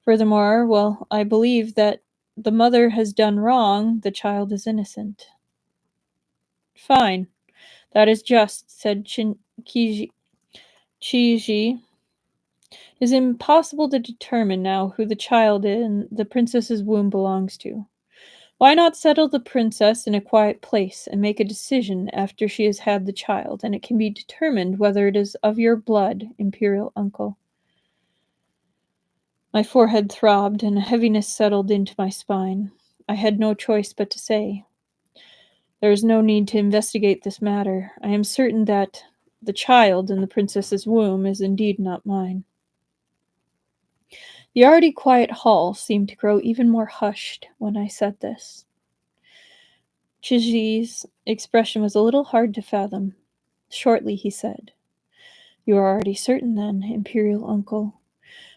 Furthermore, while I believe that the mother has done wrong, the child is innocent." "Fine. That is just," said Chiji. "It is impossible to determine now who the child in the princess's womb belongs to. Why not settle the princess in a quiet place and make a decision after she has had the child, and it can be determined whether it is of your blood, Imperial Uncle? My forehead throbbed, and a heaviness settled into my spine. I had no choice but to say, "There is no need to investigate this matter. I am certain that the child in the princess's womb is indeed not mine." The already quiet hall seemed to grow even more hushed when I said this. Chiji's expression was a little hard to fathom. Shortly he said, "You are already certain then, Imperial Uncle.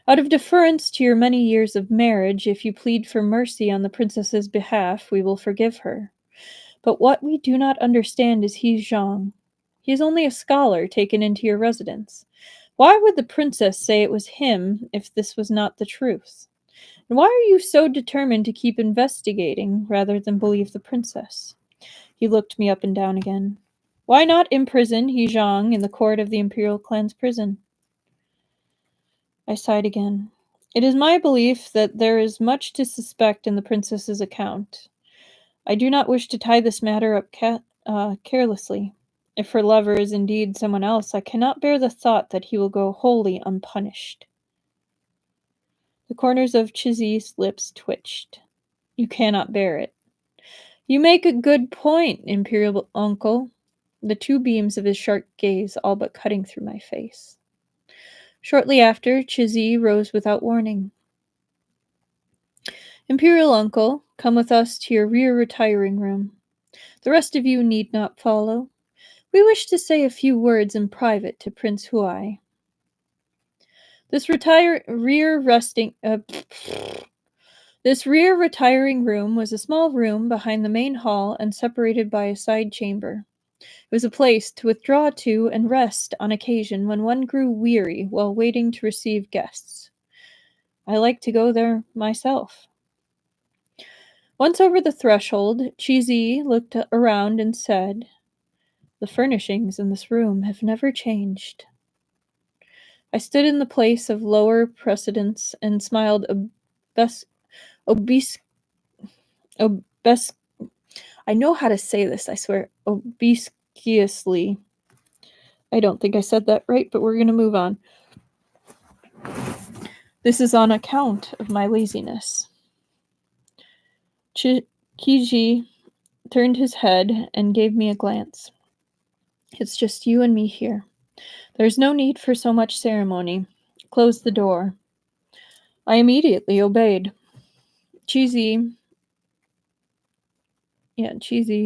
Out of deference to your many years of marriage, if you plead for mercy on the princess's behalf, we will forgive her. But what we do not understand is He Zhang. He is only a scholar taken into your residence. Why would the princess say it was him if this was not the truth? And why are you so determined to keep investigating rather than believe the princess?" He looked me up and down again. "Why not imprison He Zhang in the court of the Imperial clan's prison?" I sighed again. "It is my belief that there is much to suspect in the princess's account. I do not wish to tie this matter up carelessly. If her lover is indeed someone else, I cannot bear the thought that he will go wholly unpunished." The corners of Chizi's lips twitched. "You cannot bear it." "You make a good point, Imperial Uncle," the two beams of his sharp gaze all but cutting through my face. Shortly after, Chizi rose without warning. "Imperial Uncle, come with us to your rear retiring room. The rest of you need not follow. We wish to say a few words in private to Prince Huai." This rear retiring room was a small room behind the main hall and separated by a side chamber. It was a place to withdraw to and rest on occasion when one grew weary while waiting to receive guests. I liked to go there myself. Once over the threshold, Chizi looked around and said, "The furnishings in this room have never changed." I stood in the place of lower precedence and smiled obese, obese, I know how to say this, I swear, obsequiously. I don't think I said that right, but we're going to move on. This is on account of my laziness. Kiji turned his head and gave me a glance. "It's just you and me here. There's no need for so much ceremony. Close the door." I immediately obeyed. Cheesy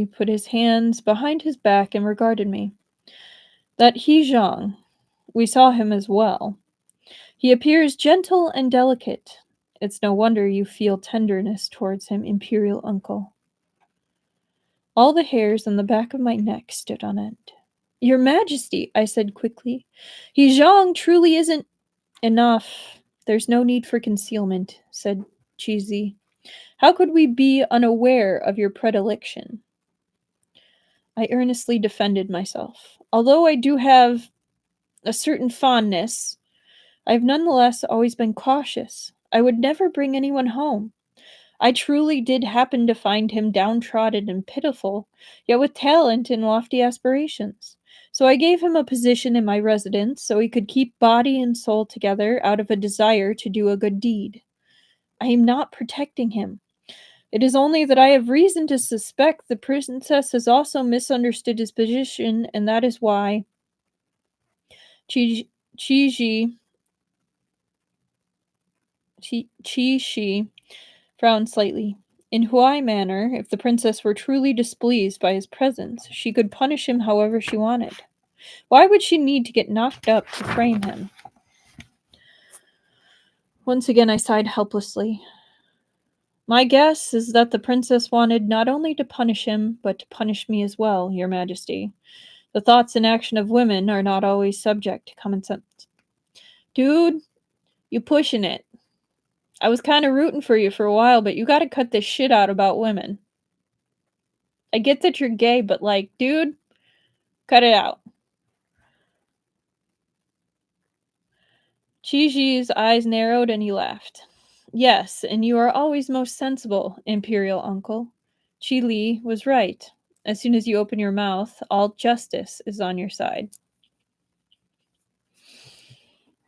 put his hands behind his back and regarded me. "That He Zhang, we saw him as well. He appears gentle and delicate. It's no wonder you feel tenderness towards him, Imperial Uncle." All the hairs on the back of my neck stood on end. "Your Majesty," I said quickly, "He Zhang truly isn't—" "Enough. There's no need for concealment," said Cheesy. "How could we be unaware of your predilection?" I earnestly defended myself. "Although I do have a certain fondness, I have nonetheless always been cautious. I would never bring anyone home. I truly did happen to find him downtrodden and pitiful, yet with talent and lofty aspirations. So I gave him a position in my residence so he could keep body and soul together out of a desire to do a good deed. I am not protecting him. It is only that I have reason to suspect the princess has also misunderstood his position, and that is why." Chi Shi frowned slightly. "In Huai manner, if the princess were truly displeased by his presence, she could punish him however she wanted. Why would she need to get knocked up to frame him?" Once again I sighed helplessly. "My guess is that the princess wanted not only to punish him, but to punish me as well, Your Majesty. The thoughts and action of women are not always subject to common sense." "Dude, you pushing it. I was kind of rooting for you for a while, but you gotta cut this shit out about women. I get that you're gay, but like, dude, cut it out." Chiji's eyes narrowed and he laughed. "Yes, and you are always most sensible, Imperial Uncle. Chi Li was right. As soon as you open your mouth, all justice is on your side.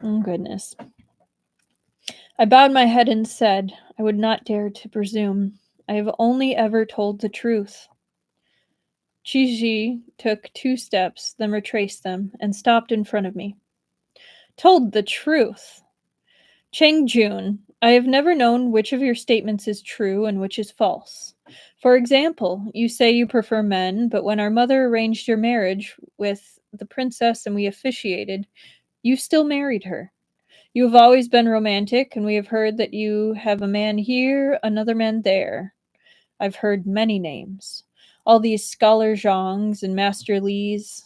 Oh, goodness. I bowed my head and said, I would not dare to presume. I have only ever told the truth. Chi took 2 steps, then retraced them, and stopped in front of me. Told the truth. Cheng Jun, I have never known which of your statements is true and which is false. For example, you say you prefer men, but when our mother arranged your marriage with the princess and we officiated, you still married her. You have always been romantic, and we have heard that you have a man here, another man there. I've heard many names. All these Scholar Zhangs and Master Lees.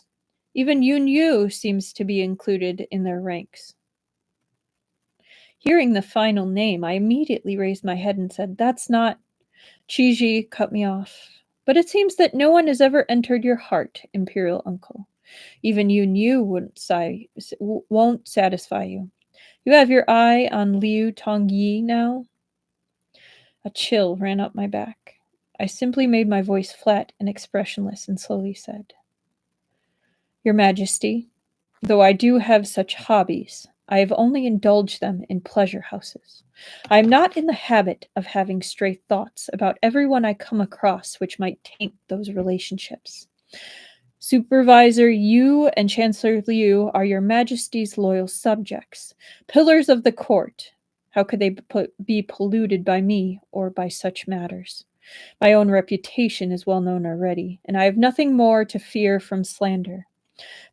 Even Yun Yu seems to be included in their ranks. Hearing the final name, I immediately raised my head and said, That's not... Chi cut me off. But it seems that no one has ever entered your heart, Imperial Uncle. Even Yun Yu won't satisfy you. You have your eye on Liu Tongyi now? A chill ran up my back. I simply made my voice flat and expressionless and slowly said, Your Majesty, though I do have such hobbies, I have only indulged them in pleasure houses. I am not in the habit of having stray thoughts about everyone I come across which might taint those relationships. Supervisor Yu and Chancellor Liu are your Majesty's loyal subjects, pillars of the court. How could they be polluted by me or by such matters? My own reputation is well known already, and I have nothing more to fear from slander.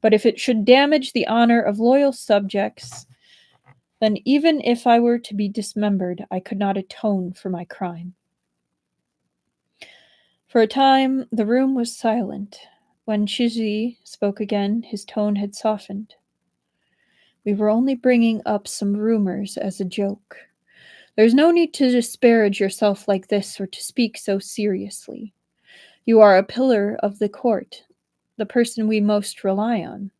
But if it should damage the honor of loyal subjects, then even if I were to be dismembered, I could not atone for my crime. For a time, the room was silent. When Chi spoke again, his tone had softened. We were only bringing up some rumors as a joke. There's no need to disparage yourself like this or to speak so seriously. You are a pillar of the court, the person we most rely on.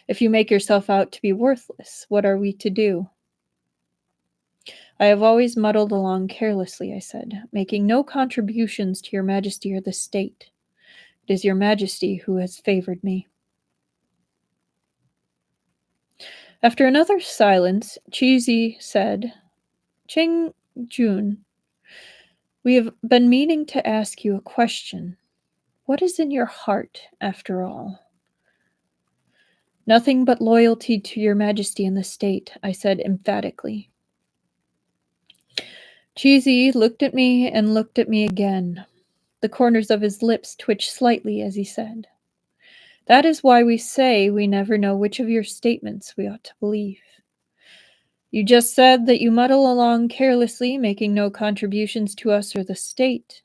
If you make yourself out to be worthless, what are we to do? I have always muddled along carelessly, I said, making no contributions to your Majesty or the state. It is your Majesty who has favored me. After another silence, Chi said, Cheng Jun, we have been meaning to ask you a question. What is in your heart, after all? Nothing but loyalty to your Majesty and the state, I said emphatically. Chi looked at me and looked at me again. The corners of his lips twitched slightly as he said, That is why we say we never know which of your statements we ought to believe. You just said that you muddle along carelessly, making no contributions to us or the state.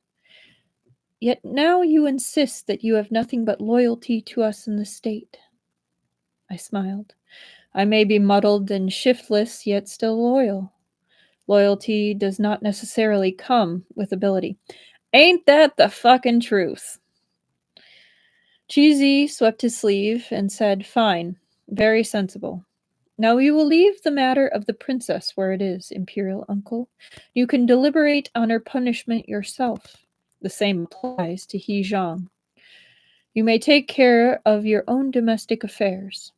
Yet now you insist that you have nothing but loyalty to us and the state. I smiled. I may be muddled and shiftless, yet still loyal. Loyalty does not necessarily come with ability. Ain't that the fucking truth? Chi swept his sleeve and said, Fine, very sensible. Now we will leave the matter of the princess where it is, Imperial Uncle. You can deliberate on her punishment yourself. The same applies to He Zhang. You may take care of your own domestic affairs.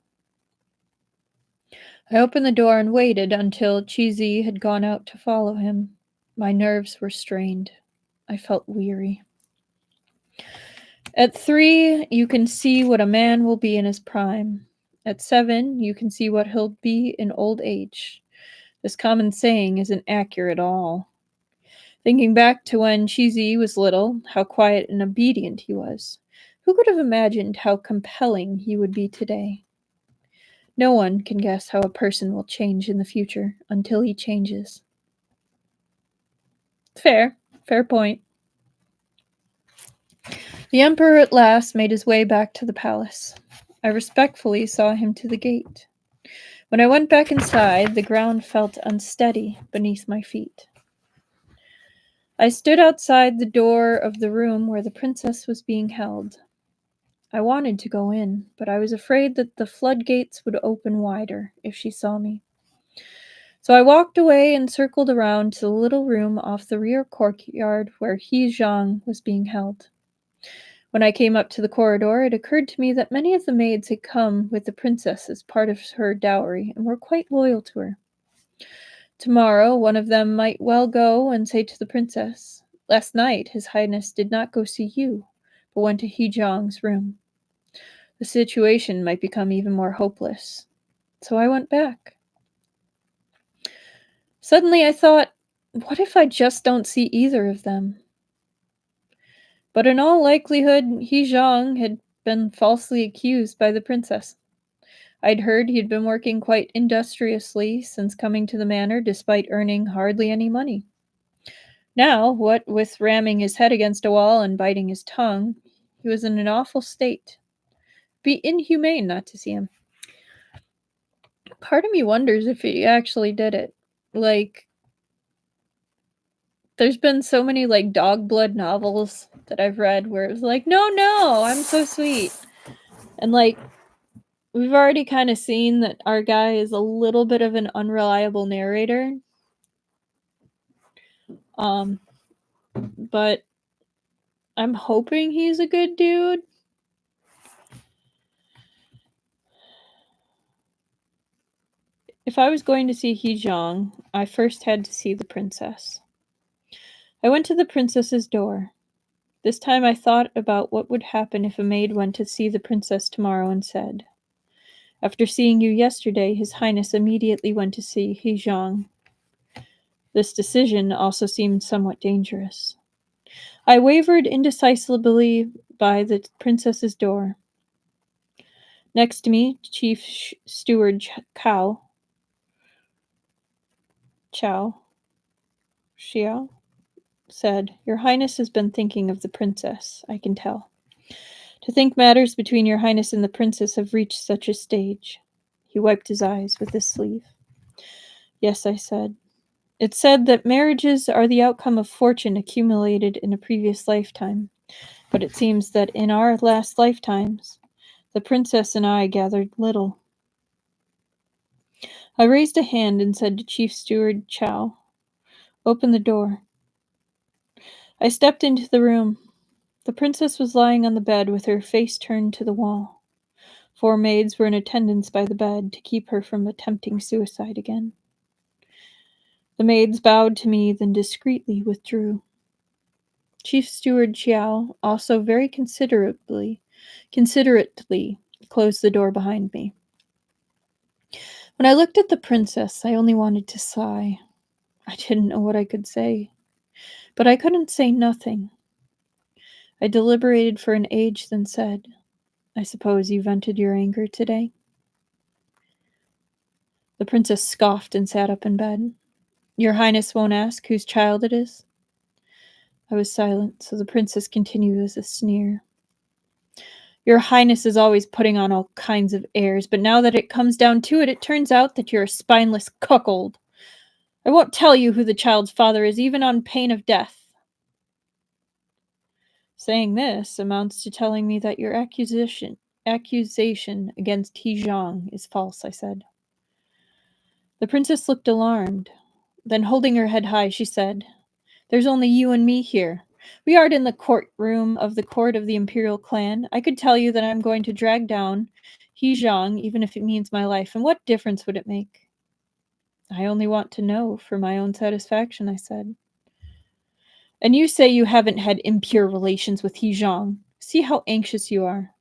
I opened the door and waited until Chi had gone out to follow him. My nerves were strained. I felt weary. At 3, you can see what a man will be in his prime. At 7, you can see what he'll be in old age. This common saying isn't accurate at all. Thinking back to when Chi was little, how quiet and obedient he was. Who could have imagined how compelling he would be today? No one can guess how a person will change in the future until he changes. Fair point. The Emperor at last made his way back to the palace. I respectfully saw him to the gate. When I went back inside, the ground felt unsteady beneath my feet. I stood outside the door of the room where the princess was being held. I wanted to go in, but I was afraid that the floodgates would open wider if she saw me. So I walked away and circled around to the little room off the rear courtyard where He Zhang was being held. When I came up to the corridor, it occurred to me that many of the maids had come with the princess as part of her dowry and were quite loyal to her. Tomorrow, one of them might well go and say to the princess, "Last night, His Highness did not go see you, but went to He Zhang's room." The situation might become even more hopeless. So I went back. Suddenly I thought, what if I just don't see either of them? But in all likelihood, He Zhang had been falsely accused by the princess. I'd heard he'd been working quite industriously since coming to the manor, despite earning hardly any money. Now, what with ramming his head against a wall and biting his tongue, he was in an awful state. Be inhumane not to see him. Part of me wonders if he actually did it. Like, there's been so many, like, dog blood novels that I've read where it's like, no, I'm so sweet. And, like, we've already kind of seen that our guy is a little bit of an unreliable narrator. But I'm hoping he's a good dude. If I was going to see He Zhang, I first had to see the princess. I went to the princess's door. This time I thought about what would happen if a maid went to see the princess tomorrow and said, "After seeing you yesterday, His Highness immediately went to see He Zhang." This decision also seemed somewhat dangerous. I wavered indecisively by the princess's door. Next to me, Chief Steward Xiao said, "Your Highness has been thinking of the princess, I can tell. To think matters between your Highness and the princess have reached such a stage." He wiped his eyes with his sleeve. "Yes," I said. "It's said that marriages are the outcome of fortune accumulated in a previous lifetime, but it seems that in our last lifetimes, the princess and I gathered little." I raised a hand and said to Chief Steward Xiao, "Open the door." I stepped into the room. The princess was lying on the bed with her face turned to the wall. 4 maids were in attendance by the bed to keep her from attempting suicide again. The maids bowed to me, then discreetly withdrew. Chief Steward Xiao also very considerately closed the door behind me. When I looked at the princess, I only wanted to sigh. I didn't know what I could say, but I couldn't say nothing. I deliberated for an age, then said, "I suppose you vented your anger today?" The princess scoffed and sat up in bed. "Your Highness won't ask whose child it is?" I was silent, so the princess continued with a sneer. "Your Highness is always putting on all kinds of airs, but now that it comes down to it, it turns out that you're a spineless cuckold. I won't tell you who the child's father is, even on pain of death." Saying this amounts to telling me that your accusation against He Zhang is false, I said. The princess looked alarmed. Then, holding her head high, she said, "There's only you and me here. We aren't in the courtroom of the court of the Imperial clan. I could tell you that I'm going to drag down He Zhang, even if it means my life, and what difference would it make?" "I only want to know for my own satisfaction," I said. "And you say you haven't had impure relations with He Zhang. See how anxious you are."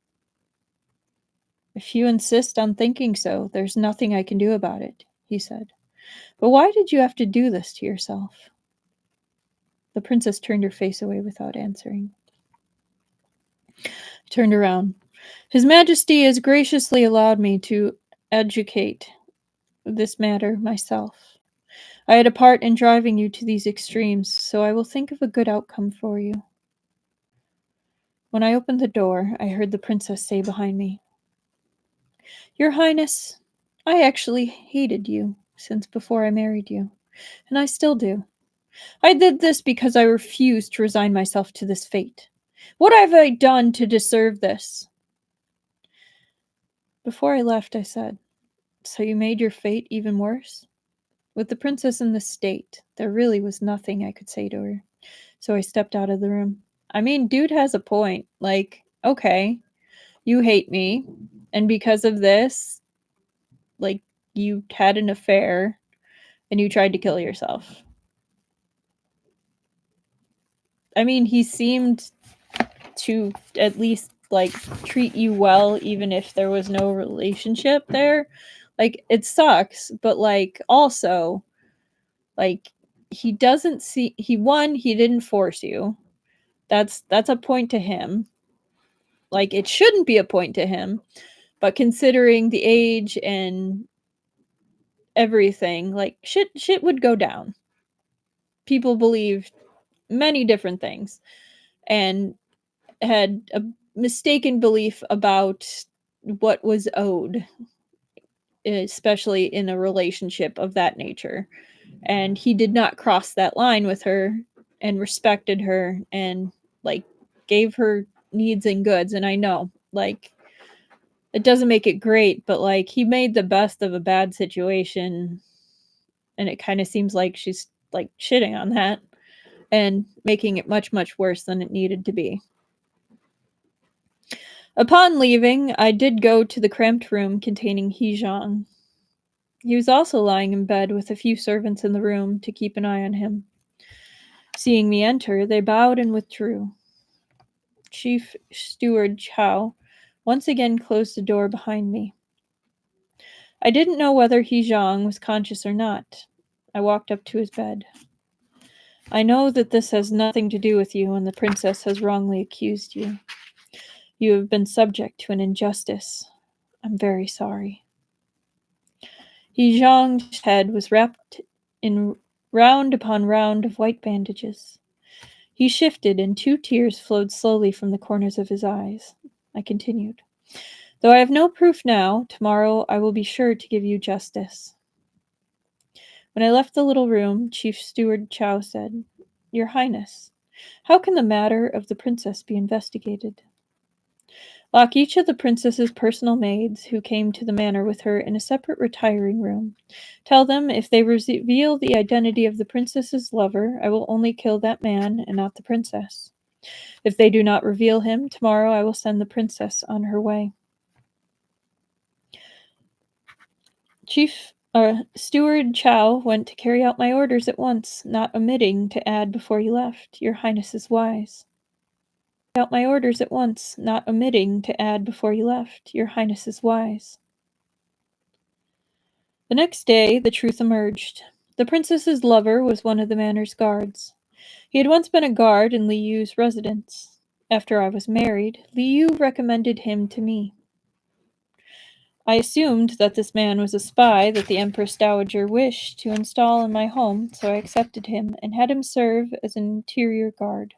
"If you insist on thinking so, there's nothing I can do about it," he said. "But why did you have to do this to yourself?" The princess turned her face away without answering. I turned around. "His Majesty has graciously allowed me to educate this matter myself. I had a part in driving you to these extremes, so I will think of a good outcome for you." When I opened the door, I heard the princess say behind me, "Your Highness, I actually hated you since before I married you, and I still do. I did this because I refused to resign myself to this fate. What have I done to deserve this?" Before I left, I said, "So you made your fate even worse?" With the princess in this state, there really was nothing I could say to her. So I stepped out of the room. I mean, dude has a point. Like, okay, you hate me, and because of this, like, you had an affair and you tried to kill yourself. I mean, he seemed to at least like treat you well even if there was no relationship there. Like, it sucks, but like also like he doesn't see he didn't force you. That's a point to him. Like, it shouldn't be a point to him, but considering the age and everything, like shit would go down. People believed many different things and had a mistaken belief about what was owed, especially in a relationship of that nature. And he did not cross that line with her and respected her and like gave her needs and goods. And I know, like, it doesn't make it great, but like he made the best of a bad situation, and it kind of seems like she's like shitting on that and making it much, much worse than it needed to be. Upon leaving, I did go to the cramped room containing Heejong. He was also lying in bed with a few servants in the room to keep an eye on him. Seeing me enter, they bowed and withdrew. Chief Steward Chow once again closed the door behind me. I didn't know whether Heejong was conscious or not. I walked up to his bed. I know that this has nothing to do with you and the princess has wrongly accused you. You have been subject to an injustice. I'm very sorry. Heejong's head was wrapped in round upon round of white bandages. He shifted, and 2 tears flowed slowly from the corners of his eyes. I continued. Though I have no proof now, tomorrow I will be sure to give you justice. When I left the little room, Chief Steward Chow said, Your Highness, how can the matter of the princess be investigated? Lock each of the princess's personal maids who came to the manor with her in a separate retiring room. Tell them if they reveal the identity of the princess's lover, I will only kill that man and not the princess. If they do not reveal him, tomorrow I will send the princess on her way. Steward Chow went to carry out my orders at once, not omitting to add before he left, Your Highness is wise. Out my orders at once, not omitting to add before he left, Your Highness is wise. The next day, the truth emerged. The princess's lover was one of the manor's guards. He had once been a guard in Li Yu's residence. After I was married, Li Yu recommended him to me. I assumed that this man was a spy that the Empress Dowager wished to install in my home, so I accepted him and had him serve as an interior guard.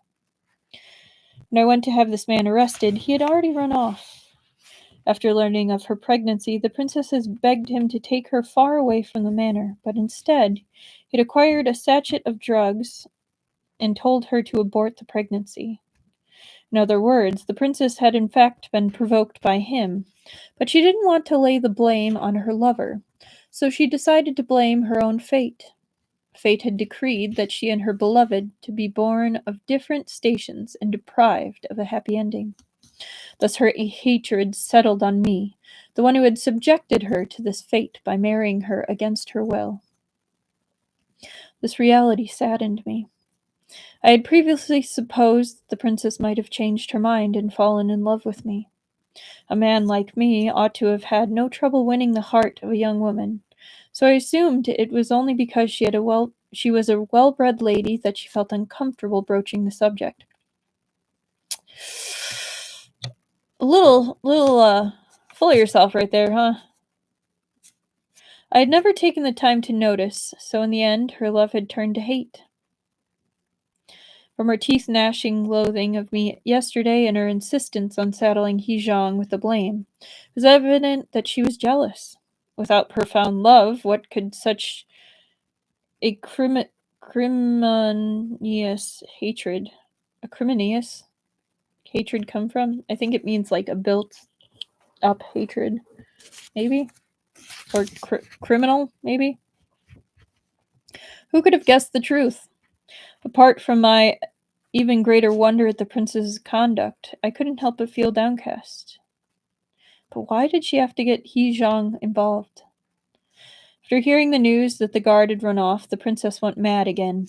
When I went to have this man arrested, he had already run off. After learning of her pregnancy, the princesses begged him to take her far away from the manor, but instead, he'd acquired a sachet of drugs and told her to abort the pregnancy. In other words, the princess had in fact been provoked by him, but she didn't want to lay the blame on her lover, so she decided to blame her own fate. Fate had decreed that she and her beloved to be born of different stations and deprived of a happy ending. Thus her hatred settled on me, the one who had subjected her to this fate by marrying her against her will. This reality saddened me. I had previously supposed the princess might have changed her mind and fallen in love with me. A man like me ought to have had no trouble winning the heart of a young woman, so I assumed it was only because she was a well-bred lady that she felt uncomfortable broaching the subject. A little full of yourself right there, huh? I had never taken the time to notice, so in the end, her love had turned to hate. From her teeth-gnashing loathing of me yesterday and her insistence on saddling Heejong with the blame, it was evident that she was jealous. Without profound love, what could such a acrimonious hatred come from? I think it means like a built-up hatred, maybe? Or criminal, maybe? Who could have guessed the truth? Apart from my even greater wonder at the prince's conduct, I couldn't help but feel downcast. But why did she have to get He Zhang involved? After hearing the news that the guard had run off, the princess went mad again.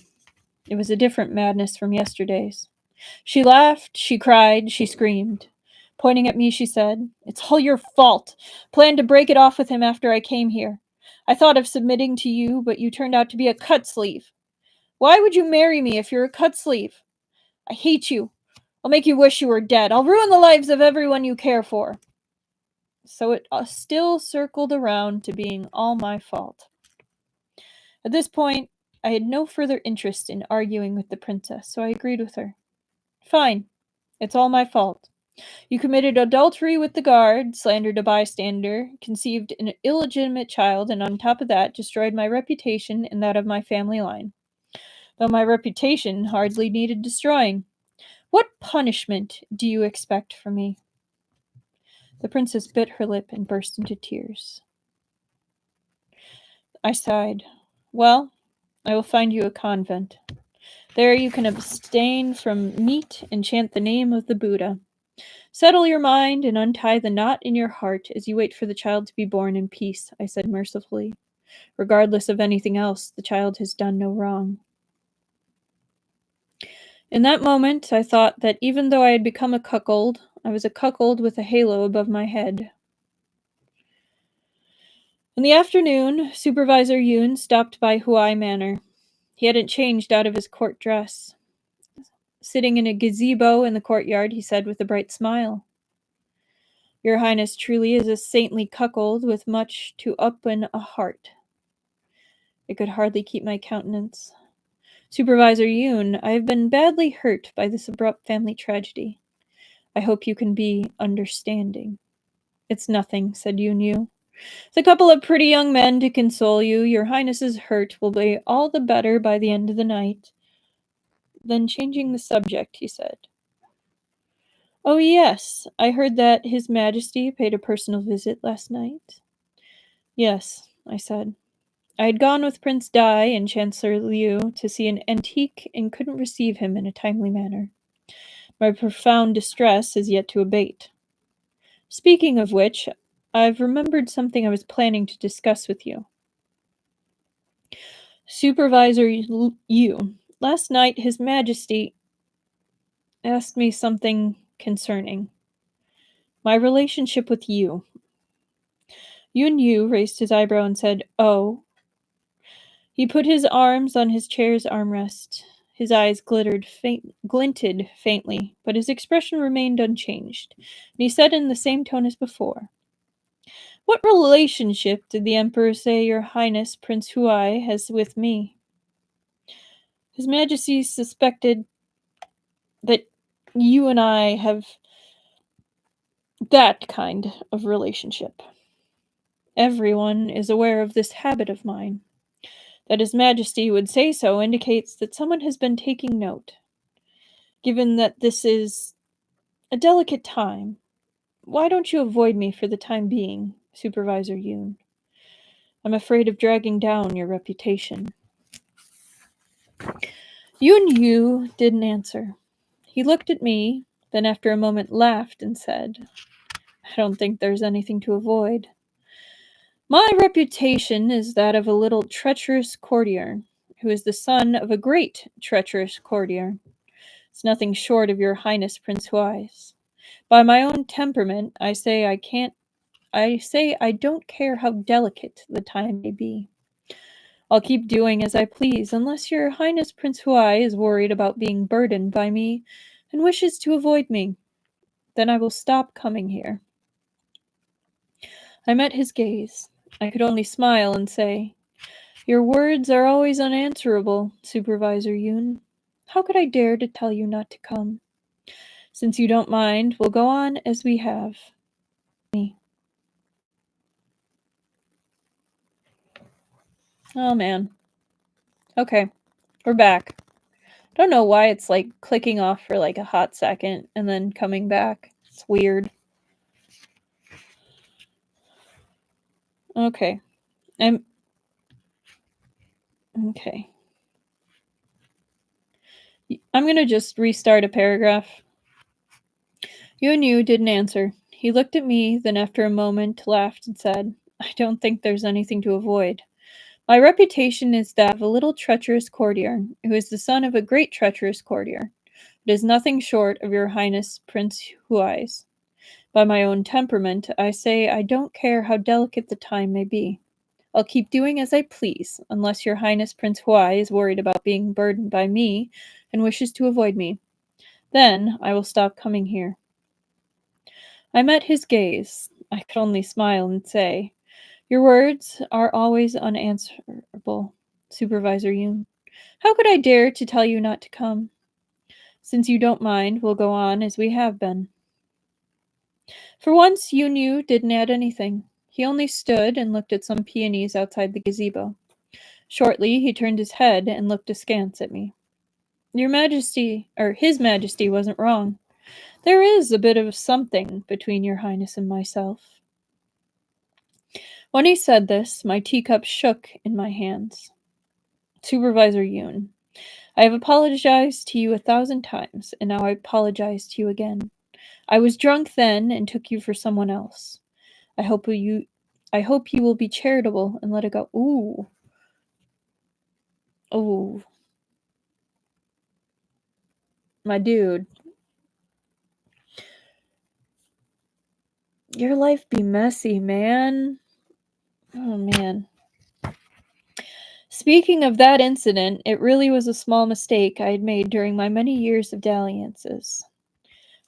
It was a different madness from yesterday's. She laughed, she cried, she screamed. Pointing at me, she said, "It's all your fault. Planned to break it off with him after I came here. I thought of submitting to you, but you turned out to be a cut sleeve. Why would you marry me if you're a cut sleeve? I hate you. I'll make you wish you were dead. I'll ruin the lives of everyone you care for." So it still circled around to being all my fault. At this point, I had no further interest in arguing with the princess, so I agreed with her. Fine. It's all my fault. You committed adultery with the guard, slandered a bystander, conceived an illegitimate child, and on top of that, destroyed my reputation and that of my family line. Though my reputation hardly needed destroying. What punishment do you expect from me? The princess bit her lip and burst into tears. I sighed. Well, I will find you a convent. There you can abstain from meat and chant the name of the Buddha. Settle your mind and untie the knot in your heart as you wait for the child to be born in peace, I said mercifully. Regardless of anything else, the child has done no wrong. In that moment, I thought that even though I had become a cuckold, I was a cuckold with a halo above my head. In the afternoon, Supervisor Yoon stopped by Huai Manor. He hadn't changed out of his court dress. Sitting in a gazebo in the courtyard, he said with a bright smile, "Your Highness truly is a saintly cuckold with much to open a heart." I could hardly keep my countenance. Supervisor Yoon, I have been badly hurt by this abrupt family tragedy. I hope you can be understanding. It's nothing, said Yoon Yu. With a couple of pretty young men to console you, your Highness's hurt will be all the better by the end of the night. Then changing the subject, he said, "Oh yes, I heard that His Majesty paid a personal visit last night." "Yes," I said. "I had gone with Prince Dai and Chancellor Liu to see an antique and couldn't receive him in a timely manner. My profound distress is yet to abate. Speaking of which, I've remembered something I was planning to discuss with you. Supervisor Yu, last night His Majesty asked me something concerning my relationship with you." Yun Yu raised his eyebrow and said, "Oh." He put his arms on his chair's armrest. His eyes glinted faintly, but his expression remained unchanged, and he said in the same tone as before, "What relationship did the Emperor say your Highness Prince Huai has with me?" "His Majesty suspected that you and I have that kind of relationship. Everyone is aware of this habit of mine. That His Majesty would say so indicates that someone has been taking note. Given that this is a delicate time, why don't you avoid me for the time being, Supervisor Yoon? I'm afraid of dragging down your reputation." Yoon Yu didn't answer. He looked at me, then after a moment laughed and said, "I don't think there's anything to avoid. My reputation is that of a little treacherous courtier, who is the son of a great treacherous courtier. It's nothing short of your Highness Prince Huai's. By my own temperament, I say I don't care how delicate the time may be. I'll keep doing as I please, unless your Highness Prince Huai is worried about being burdened by me and wishes to avoid me. Then I will stop coming here." I met his gaze. I could only smile and say, "Your words are always unanswerable, Supervisor Yoon. How could I dare to tell you not to come? Since you don't mind, we'll go on as we have." Oh man. Okay, we're back. Don't know why it's like clicking off for like a hot second and then coming back. It's weird. Okay. I'm okay. I'm going to just restart a paragraph. Yu didn't answer. He looked at me, then after a moment laughed and said, I don't think there's anything to avoid. My reputation is that of a little treacherous courtier, who is the son of a great treacherous courtier. It is nothing short of your highness Prince Huai's. By my own temperament, I say I don't care how delicate the time may be. I'll keep doing as I please, unless your highness Prince Huai is worried about being burdened by me and wishes to avoid me. Then I will stop coming here. I met his gaze. I could only smile and say, Your words are always unanswerable, Supervisor Yoon. How could I dare to tell you not to come? Since you don't mind, we'll go on as we have been. For once, Yu didn't add anything. He only stood and looked at some peonies outside the gazebo. Shortly, he turned his head and looked askance at me. Your Majesty, or His Majesty, wasn't wrong. There is a bit of something between your highness and myself. When he said this, my teacup shook in my hands. Supervisor Yoon, I have apologized to you 1,000 times, and now I apologize to you again. I was drunk then and took you for someone else. I hope you will be charitable and let it go. Ooh. My dude. Your life be messy, man. Oh, man. Speaking of that incident, it really was a small mistake I had made during my many years of dalliances.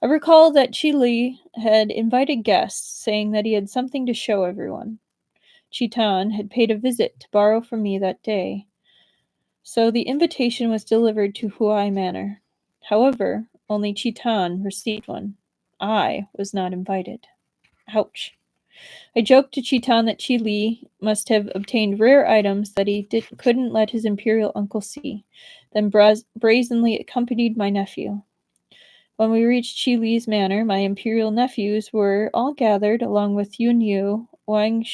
I recall that Chi Li had invited guests, saying that he had something to show everyone. Chitan had paid a visit to borrow from me that day, so the invitation was delivered to Huai Manor. However, only Chitan received one. I was not invited. Ouch. I joked to Chitan that Chi Li must have obtained rare items that he couldn't let his imperial uncle see, then brazenly accompanied my nephew. When we reached Chi Li's manor, my imperial nephews were all gathered along with Yun Yu, Wang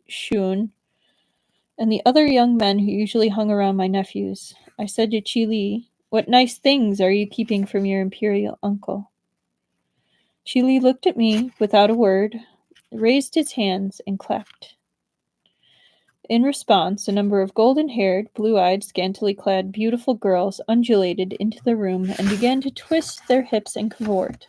Shun, and the other young men who usually hung around my nephews. I said to Chi Li, What nice things are you keeping from your imperial uncle? Chi Li looked at me without a word, raised his hands, and clapped. In response, a number of golden-haired, blue-eyed, scantily clad, beautiful girls undulated into the room and began to twist their hips and cavort.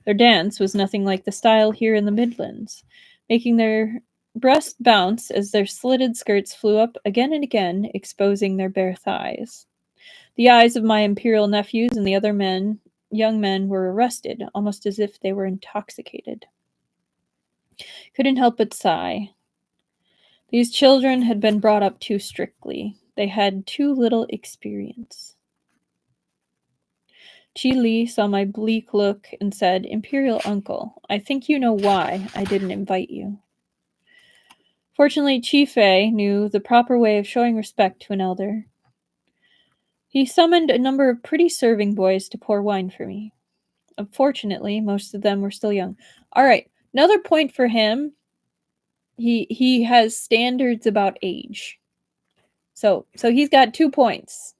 Their dance was nothing like the style here in the Midlands, making their breasts bounce as their slitted skirts flew up again and again, exposing their bare thighs. The eyes of my imperial nephews and the other young men were arrested, almost as if they were intoxicated. Couldn't help but sigh. These children had been brought up too strictly. They had too little experience. Chi Li saw my bleak look and said, Imperial Uncle, I think you know why I didn't invite you. Fortunately, Chi Fei knew the proper way of showing respect to an elder. He summoned a number of pretty serving boys to pour wine for me. Unfortunately, most of them were still young. All right, another point for him. He has standards about age. So he's got 2 points.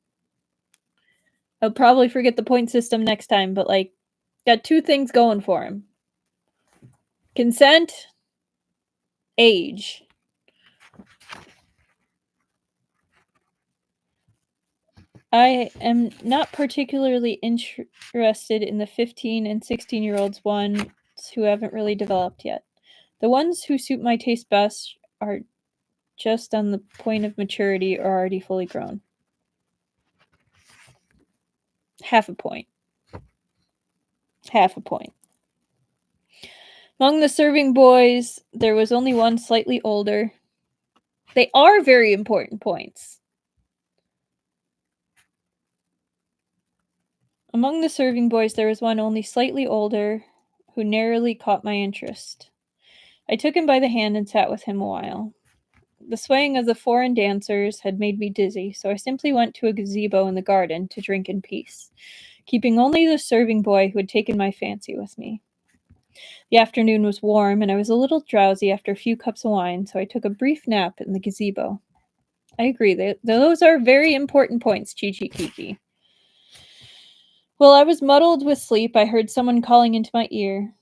I'll probably forget the point system next time, but got 2 things going for him. Consent, age. I am not particularly interested in the 15 and 16-year-olds ones who haven't really developed yet. The ones who suit my taste best are just on the point of maturity or already fully grown. Half a point. Among the serving boys, there was only one slightly older. They are very important points. Among the serving boys, there was one only slightly older who narrowly caught my interest. I took him by the hand and sat with him a while. The swaying of the foreign dancers had made me dizzy, so I simply went to a gazebo in the garden to drink in peace, keeping only the serving boy who had taken my fancy with me. The afternoon was warm, and I was a little drowsy after a few cups of wine, so I took a brief nap in the gazebo. I agree, those are very important points, Chi-Chi Kiki. While I was muddled with sleep, I heard someone calling into my ear.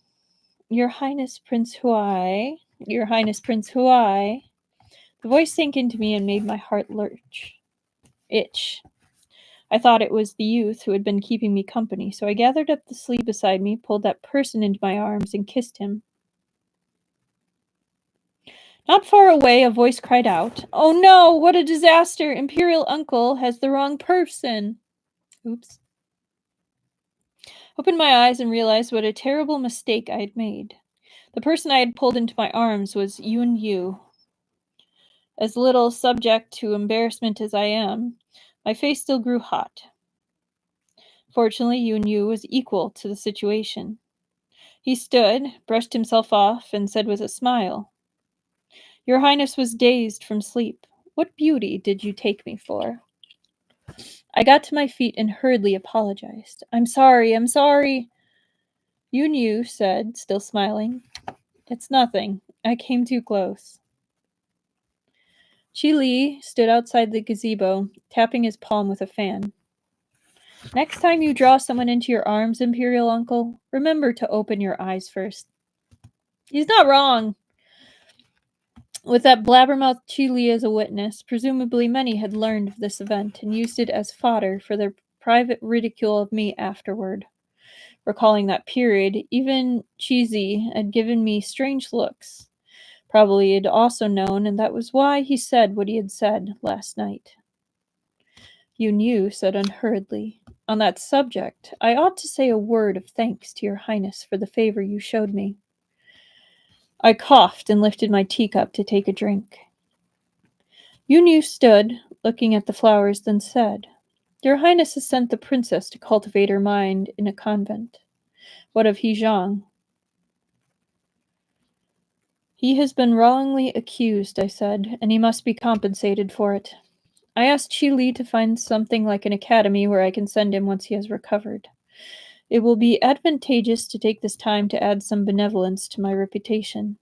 Your Highness Prince Huai. Your Highness Prince Huai. The voice sank into me and made my heart itch. I thought it was the youth who had been keeping me company, so I gathered up the sleeve beside me, pulled that person into my arms, and kissed him. Not far away, a voice cried out, "Oh no, what a disaster! Imperial Uncle has the wrong person!" Oops. Opened my eyes and realized what a terrible mistake I had made. The person I had pulled into my arms was Yun Yu. As little subject to embarrassment as I am, my face still grew hot. Fortunately, Yun Yu was equal to the situation. He stood, brushed himself off, and said with a smile, "Your Highness was dazed from sleep. What beauty did you take me for?" I got to my feet and hurriedly apologized. I'm sorry. Yun Yu said, still smiling. It's nothing. I came too close. Chi Li stood outside the gazebo, tapping his palm with a fan. Next time you draw someone into your arms, Imperial Uncle, remember to open your eyes first. He's not wrong. With that blabbermouth Chi Li as a witness, presumably many had learned of this event and used it as fodder for their private ridicule of me afterward. Recalling that period, even Cheesy had given me strange looks. Probably he had also known, and that was why he said what he had said last night. Yun Yu said unhurriedly, "On that subject, I ought to say a word of thanks to your Highness for the favor you showed me." I coughed and lifted my teacup to take a drink. Yun Yu stood, looking at the flowers, then said, "Your Highness has sent the princess to cultivate her mind in a convent. What of He Zhang?" "He has been wrongly accused," I said, "and he must be compensated for it. I asked Chi Li to find something like an academy where I can send him once he has recovered. It will be advantageous to take this time to add some benevolence to my reputation."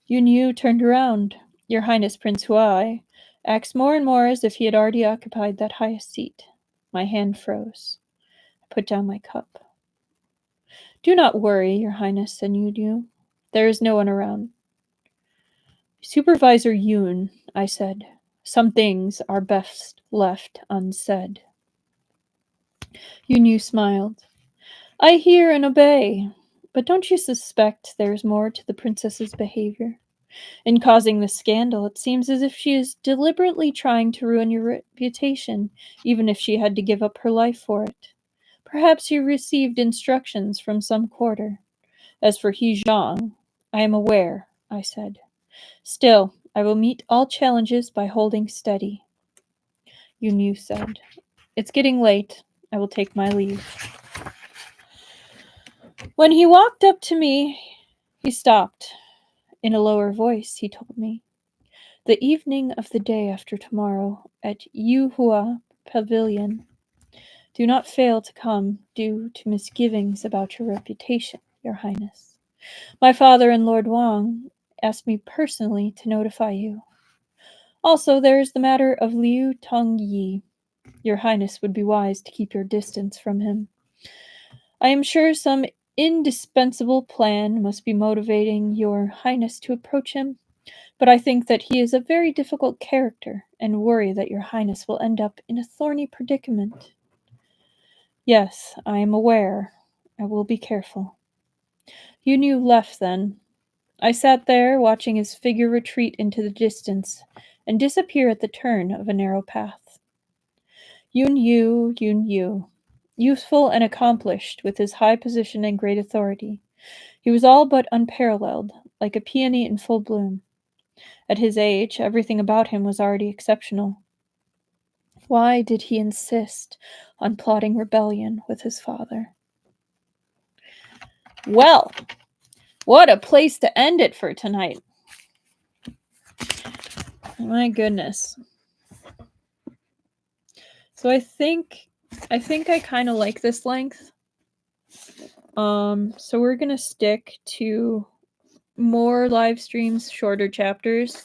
Yun Yu turned around. Your Highness Prince Huai acts more and more as if he had already occupied that highest seat. My hand froze. I put down my cup. "Do not worry, Your Highness," said Yun Yu. "There is no one around." "Supervisor Yun," I said, "some things are best left unsaid." Yun Yu smiled. "I hear and obey. But don't you suspect there is more to the princess's behavior? In causing this scandal, it seems as if she is deliberately trying to ruin your reputation, even if she had to give up her life for it. Perhaps you received instructions from some quarter. As for He Zhang, I am aware," I said. "Still, I will meet all challenges by holding steady." Yun Yu said, "It's getting late. I will take my leave." When he walked up to me, he stopped. In a lower voice, he told me, "The evening of the day after tomorrow at Yuhua Pavilion. Do not fail to come due to misgivings about your reputation, Your Highness. My father and Lord Wang asked me personally to notify you. Also, there is the matter of Liu Tongyi. Your Highness would be wise to keep your distance from him. I am sure some indispensable plan must be motivating Your Highness to approach him, but I think that he is a very difficult character and worry that Your Highness will end up in a thorny predicament." "Yes, I am aware. I will be careful." Yun Yu left then. I sat there, watching his figure retreat into the distance and disappear at the turn of a narrow path. Yun Yu. Useful and accomplished, with his high position and great authority. He was all but unparalleled, like a peony in full bloom. At his age, everything about him was already exceptional. Why did he insist on plotting rebellion with his father? Well, what a place to end it for tonight. My goodness. So I think I kind of like this length. So we're going to stick to more live streams, shorter chapters.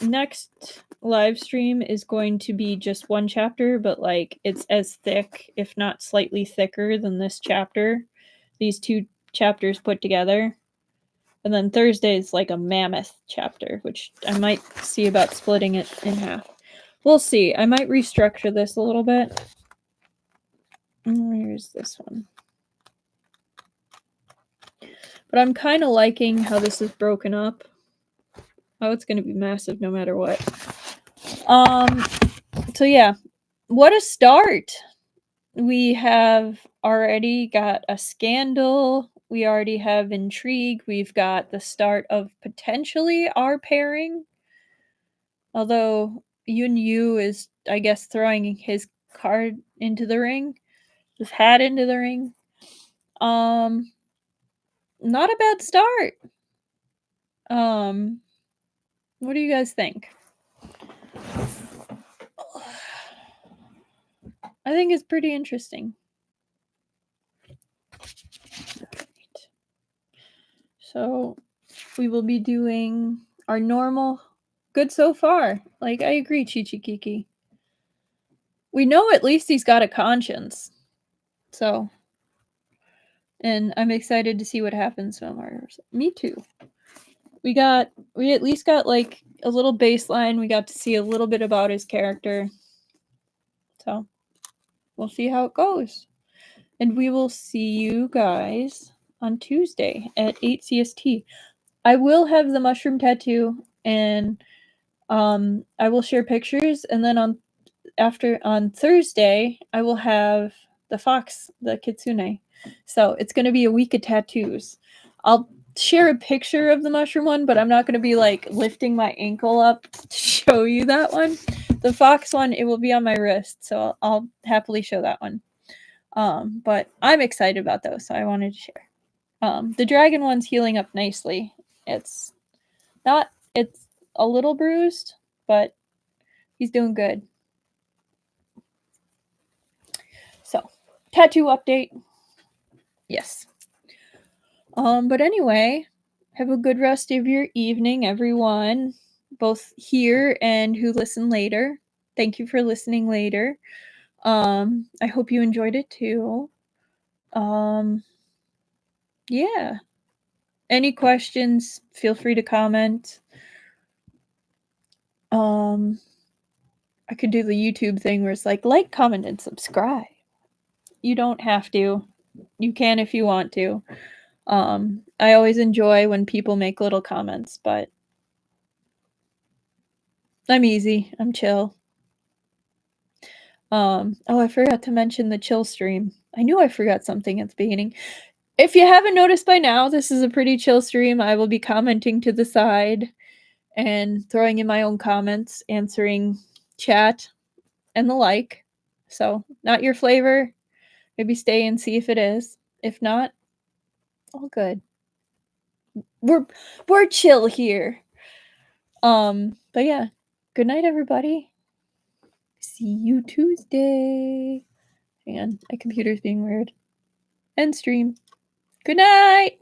Next live stream is going to be just one chapter, but like it's as thick, if not slightly thicker than this chapter. These two chapters put together. And then Thursday is like a mammoth chapter, which I might see about splitting it in half. We'll see. I might restructure this a little bit. Where's this one? But I'm kind of liking how this is broken up. Oh, it's going to be massive no matter what. So yeah, what a start. We have already got a scandal. We already have intrigue. We've got the start of potentially our pairing. Although Yun Yu is, I guess, throwing his card into the ring. His hat into the ring. Not a bad start. What do you guys think? I think it's pretty interesting. So we will be doing our normal good so far. Like, I agree, Chichikiki. We know at least he's got a conscience. So, and I'm excited to see what happens from ours. Me too. We at least got like a little baseline. We got to see a little bit about his character. So, we'll see how it goes. And we will see you guys on Tuesday at 8 CST. I will have the mushroom tattoo, and I will share pictures, and then on Thursday I will have the fox, the kitsune. So it's going to be a week of tattoos. I'll share a picture of the mushroom one, but I'm not going to be like lifting my ankle up to show you that one. The fox one, it will be on my wrist, so I'll happily show that one. But I'm excited about those, so I wanted to share. The dragon one's healing up nicely. It's a little bruised, but he's doing good. So, tattoo update. Yes. But anyway, have a good rest of your evening, everyone, both here and who listen later. Thank you for listening later. I hope you enjoyed it too. Yeah. Any questions, feel free to comment. I could do the YouTube thing where it's like, comment, and subscribe. You don't have to. You can if you want to. I always enjoy when people make little comments, but I'm easy. I'm chill. Oh, I forgot to mention the chill stream. I knew I forgot something at the beginning. If you haven't noticed by now, this is a pretty chill stream. I will be commenting to the side and throwing in my own comments, answering chat and the like. So, not your flavor. Maybe stay and see if it is. If not, all good. We're chill here. But yeah. Good night, everybody. See you Tuesday. Hang on, my computer's being weird. End stream. Good night.